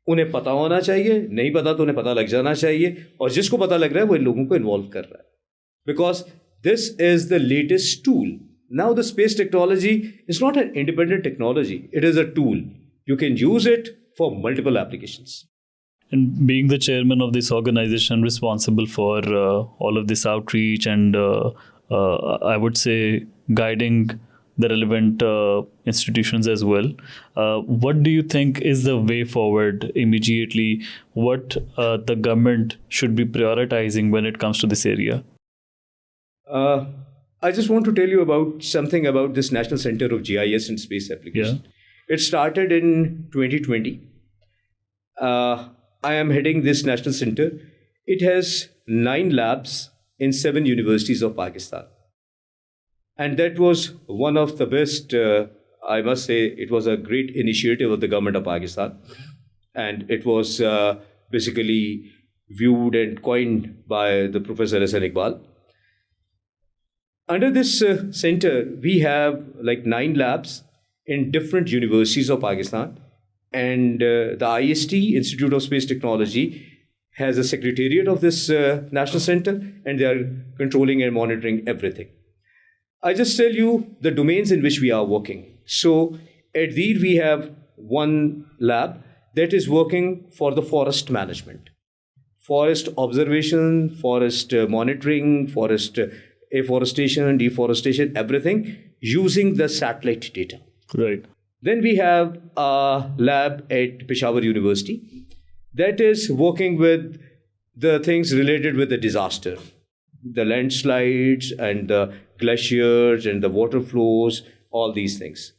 उन्हें पता होना चाहिए, नहीं पता तो उन्हें पता लग जाना चाहिए, और जिसको पता लग रहा है वो इन लोगों को इन्वॉल्व कर रहा है. Because this is the latest tool. Now the space technology is not an independent technology. It is a tool. You can use it for multiple applications. And being the chairman of this organization responsible for all of this outreach and I would say guiding the relevant institutions as well, what do you think is the way forward immediately? What the government should be prioritizing when it comes to this area? I just want to tell you about something about this National Center of GIS and Space Application. Yeah. It started in 2020. I am heading this National Center. It has 9 labs in 7 universities of Pakistan. And that was one of the best, I must say, it was a great initiative of the government of Pakistan. And it was basically viewed and coined by the Professor Hasan Iqbal. Under this center, we have like 9 labs in different universities of Pakistan, and the IST, Institute of Space Technology, has a secretariat of this national center, and they are controlling and monitoring everything. I just tell you the domains in which we are working. So at Deer, we have one lab that is working for the forest management, forest observation, forest monitoring, forest afforestation, deforestation, everything using the satellite data. Right. Then we have a lab at Peshawar University that is working with the things related with the disaster, the landslides and the glaciers and the water flows, all these things.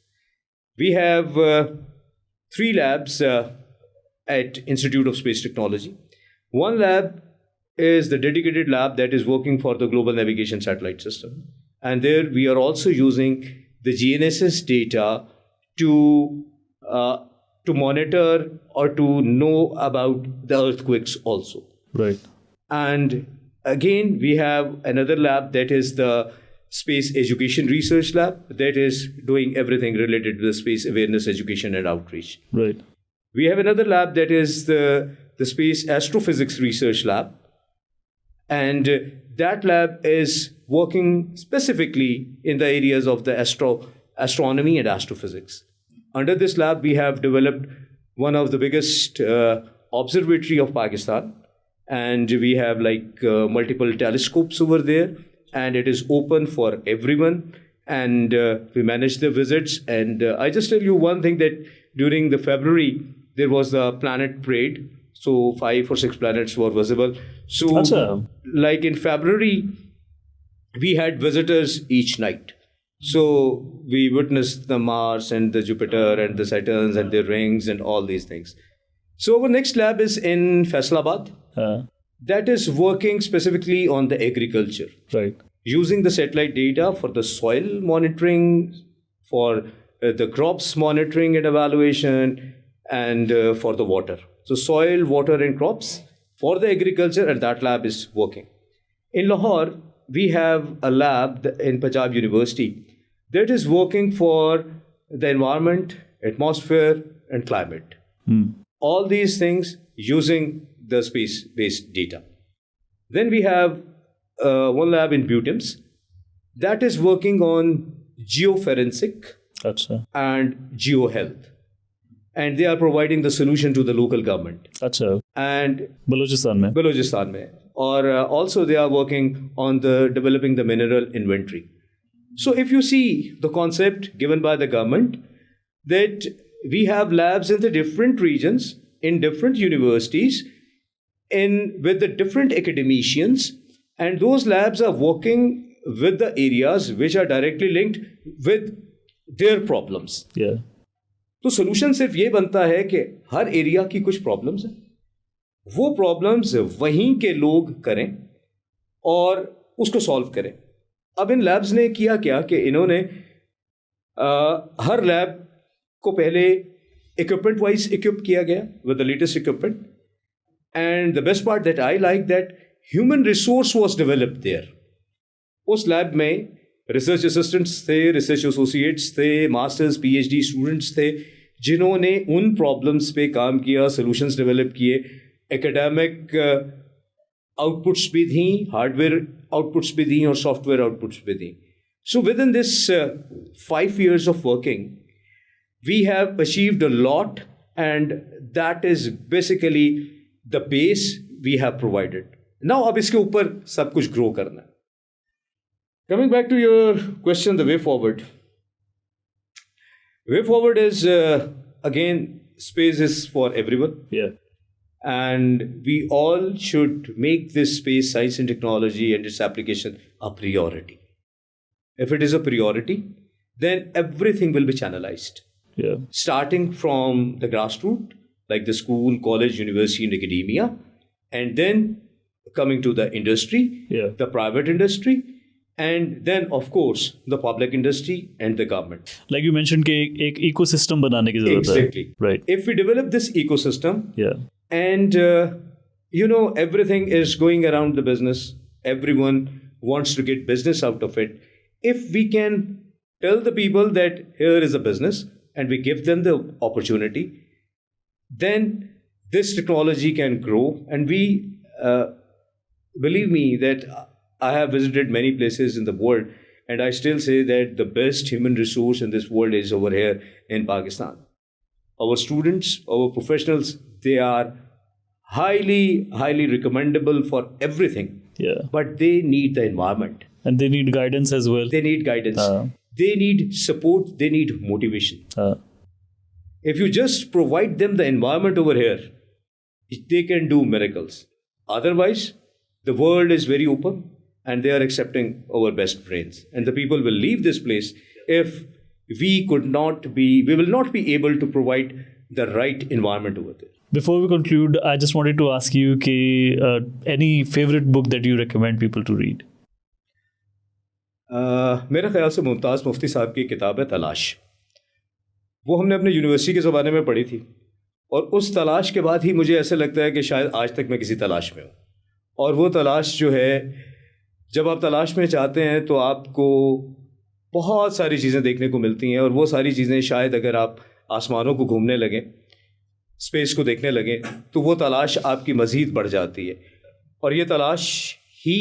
We have 3 labs at Institute of Space Technology. One lab is the dedicated lab that is working for the Global Navigation Satellite System. And there we are also using the GNSS data to to monitor or to know about the earthquakes also. Right. And again, we have another lab, that is the Space Education Research Lab, that is doing everything related to the space awareness, education, and outreach. Right. We have another lab, that is the Space Astrophysics Research Lab. And that lab is working specifically in the areas of the astronomy and astrophysics. Under this lab, we have developed one of the biggest observatory of Pakistan. And we have multiple telescopes over there. And it is open for everyone. And we manage the visits. And I just tell you one thing, that during the February, there was the planet parade. So 5 or 6 planets were visible. So Achha. like in February, we had visitors each night. So we witnessed the Mars and the Jupiter and the Saturns and their rings and all these things. So our next lab is in Faisalabad. That is working specifically on the agriculture. Right. Using the satellite data for the soil monitoring, for the crops monitoring and evaluation, and for the water. So soil, water, and crops for the agriculture, and that lab is working. In Lahore, we have a lab in Punjab University that is working for the environment, atmosphere, and climate. All these things using the space-based data. Then we have one lab in Butems that is working on geoforensic Achha. and geohealth. And they are providing the solution to the local government. Achha. And Balochistan mein. Balochistan mein. Or also they are working on the developing the mineral inventory. So if you see the concept given by the government, that we have labs in the different regions, in different universities, with the different academicians, and those labs are working with the areas which are directly linked with their problems. Yeah. तो solution सिर्फ ये बनता है कि हर area की कुछ problems हैं, वो प्रॉब्लम्स वहीं के लोग करें और उसको सॉल्व करें. अब इन लैब्स ने किया क्या कि इन्होंने हर लैब को पहले इक्विपमेंट वाइज इक्विप किया गया with the latest equipment. And the best part that I like, that human resource was developed there. उस लैब में रिसर्च असिस्टेंट्स थे, रिसर्च एसोसिएट्स थे, मास्टर्स पीएचडी स्टूडेंट्स थे, जिन्होंने उन प्रॉब्लम्स पे काम किया, सॉल्यूशंस डेवलप किए. एकेडमिक आउटपुट्स भी थी, हार्डवेयर आउटपुट्स भी थी और सॉफ्टवेयर आउटपुट्स भी थी. So with in this 5 years of working, we have achieved a lot, and that is basically the base we have provided. Now अब इसके ऊपर सब कुछ ग्रो करना है. Coming back to your question, the way forward. Way forward is, again, space is for everyone. Yeah. And we all should make this space, science and technology and its application a priority. If it is a priority, then everything will be channelized. Yeah. Starting from the grassroots, like the school, college, university, and academia, and then coming to the industry, Yeah. the private industry, and then of course the public industry and the government. Like you mentioned कि एक ecosystem बनाने की ज़रूरत है. Exactly. Right. If we develop this ecosystem, Yeah. and everything is going around the business, everyone wants to get business out of it. If we can tell the people that here is a business and we give them the opportunity, then this technology can grow. And we believe me that I have visited many places in the world, and I still say that the best human resource in this world is over here in Pakistan. Our students, our professionals, they are highly, highly recommendable for everything. Yeah. But they need the environment. And they need guidance as well. They need guidance. They need support. They need motivation. If you just provide them the environment over here, they can do miracles. Otherwise, the world is very open and they are accepting our best brains. And the people will leave this place if we will not be able to provide the right environment over there. Before we conclude, I just wanted to ask you any favorite book that you recommend people to read? मेरा ख्याल से मुमताज़ मुफ्ती साहब की किताब है तलाश. वो हमने अपने यूनिवर्सिटी के ज़माने में पढ़ी थी, और उस तलाश के बाद ही मुझे ऐसा लगता है कि शायद आज तक मैं किसी तलाश में हूँ। और वो तलाश जो है, जब आप तलाश में चाहते हैं तो आपको बहुत सारी चीज़ें देखने को मिलती हैं, और वो सारी चीज़ें शायद अगर आप आसमानों को घूमने लगें, स्पेस को देखने लगें, तो वो तलाश आपकी मज़ीद बढ़ जाती है। और ये तलाश ही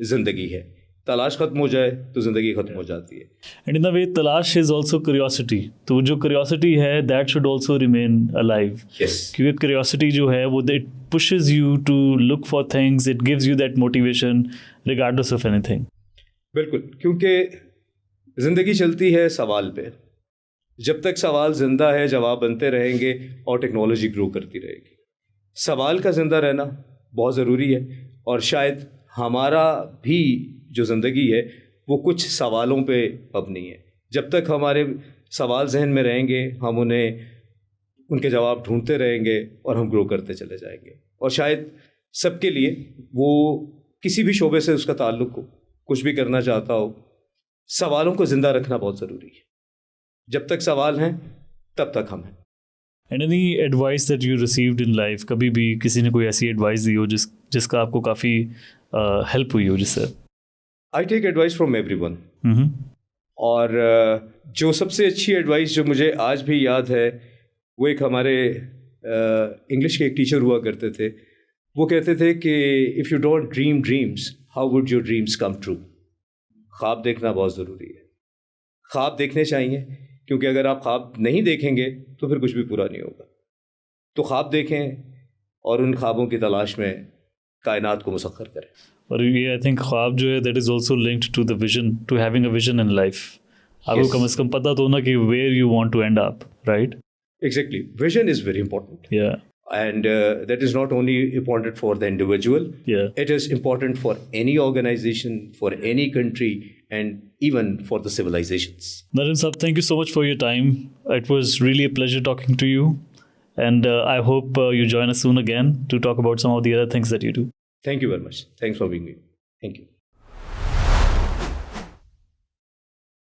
ज़िंदगी है। तलाश ख़त्म हो जाए तो ज़िंदगी ख़त्म हो जाती है। एंड इन अ वे तलाश इज ऑल्सो क्यूरियोसिटी, तो जो क्यूरियोसिटी है that should also remain alive. Yes. क्योंकि क्यूरियोसिटी जो है वो it pushes you to look for things, it gives you that motivation regardless of anything. बिल्कुल, क्योंकि ज़िंदगी चलती है सवाल पे। जब तक सवाल ज़िंदा है, जवाब बनते रहेंगे और टेक्नोलॉजी ग्रो करती रहेगी। सवाल का ज़िंदा रहना बहुत ज़रूरी है, और शायद हमारा भी जो ज़िंदगी है वो कुछ सवालों पे मबनी है। जब तक हमारे सवाल जहन में रहेंगे, हम उनके जवाब ढूंढते रहेंगे और हम ग्रो करते चले जाएंगे। और शायद सबके लिए, वो किसी भी शोबे से उसका ताल्लुक़ हो, कुछ भी करना चाहता हो, सवालों को ज़िंदा रखना बहुत ज़रूरी है। जब तक सवाल हैं तब तक हम हैं। And any advice that you received in life, कभी भी किसी ने कोई ऐसी एडवाइस दी हो जिसका आपको काफ़ी हेल्प हुई हो जिससे? I take advice from everyone. और जो सबसे अच्छी एडवाइस जो मुझे आज भी याद है, वो एक हमारे इंग्लिश के एक टीचर हुआ करते थे। वो कहते थे कि if you don't dream dreams, how would your dreams come true. ख्वाब देखना बहुत ज़रूरी है। ख्वाब देखने चाहिए, क्योंकि अगर आप ख्वाब नहीं देखेंगे तो फिर कुछ भी पूरा नहीं होगा। तो ख्वाब देखें और उन ख्वाबों की तलाश में कायनात को मुसख्खर करें। और ये आई थिंक ख्वाब जो है that is also linked to the vision, to having a vision in life. आपको कम से कम पता तो ना कि where you want to end up, right? Exactly. Vision is very important. Yeah. And that is not only important for the individual. Yeah. It is important for any organization, for any country, and even for the civilizations. Naren Saab, thank you so much for your time. It was really a pleasure talking to you. And I hope you join us soon again to talk about some of the other things that you do. Thank you very much. Thanks for being here. Thank you.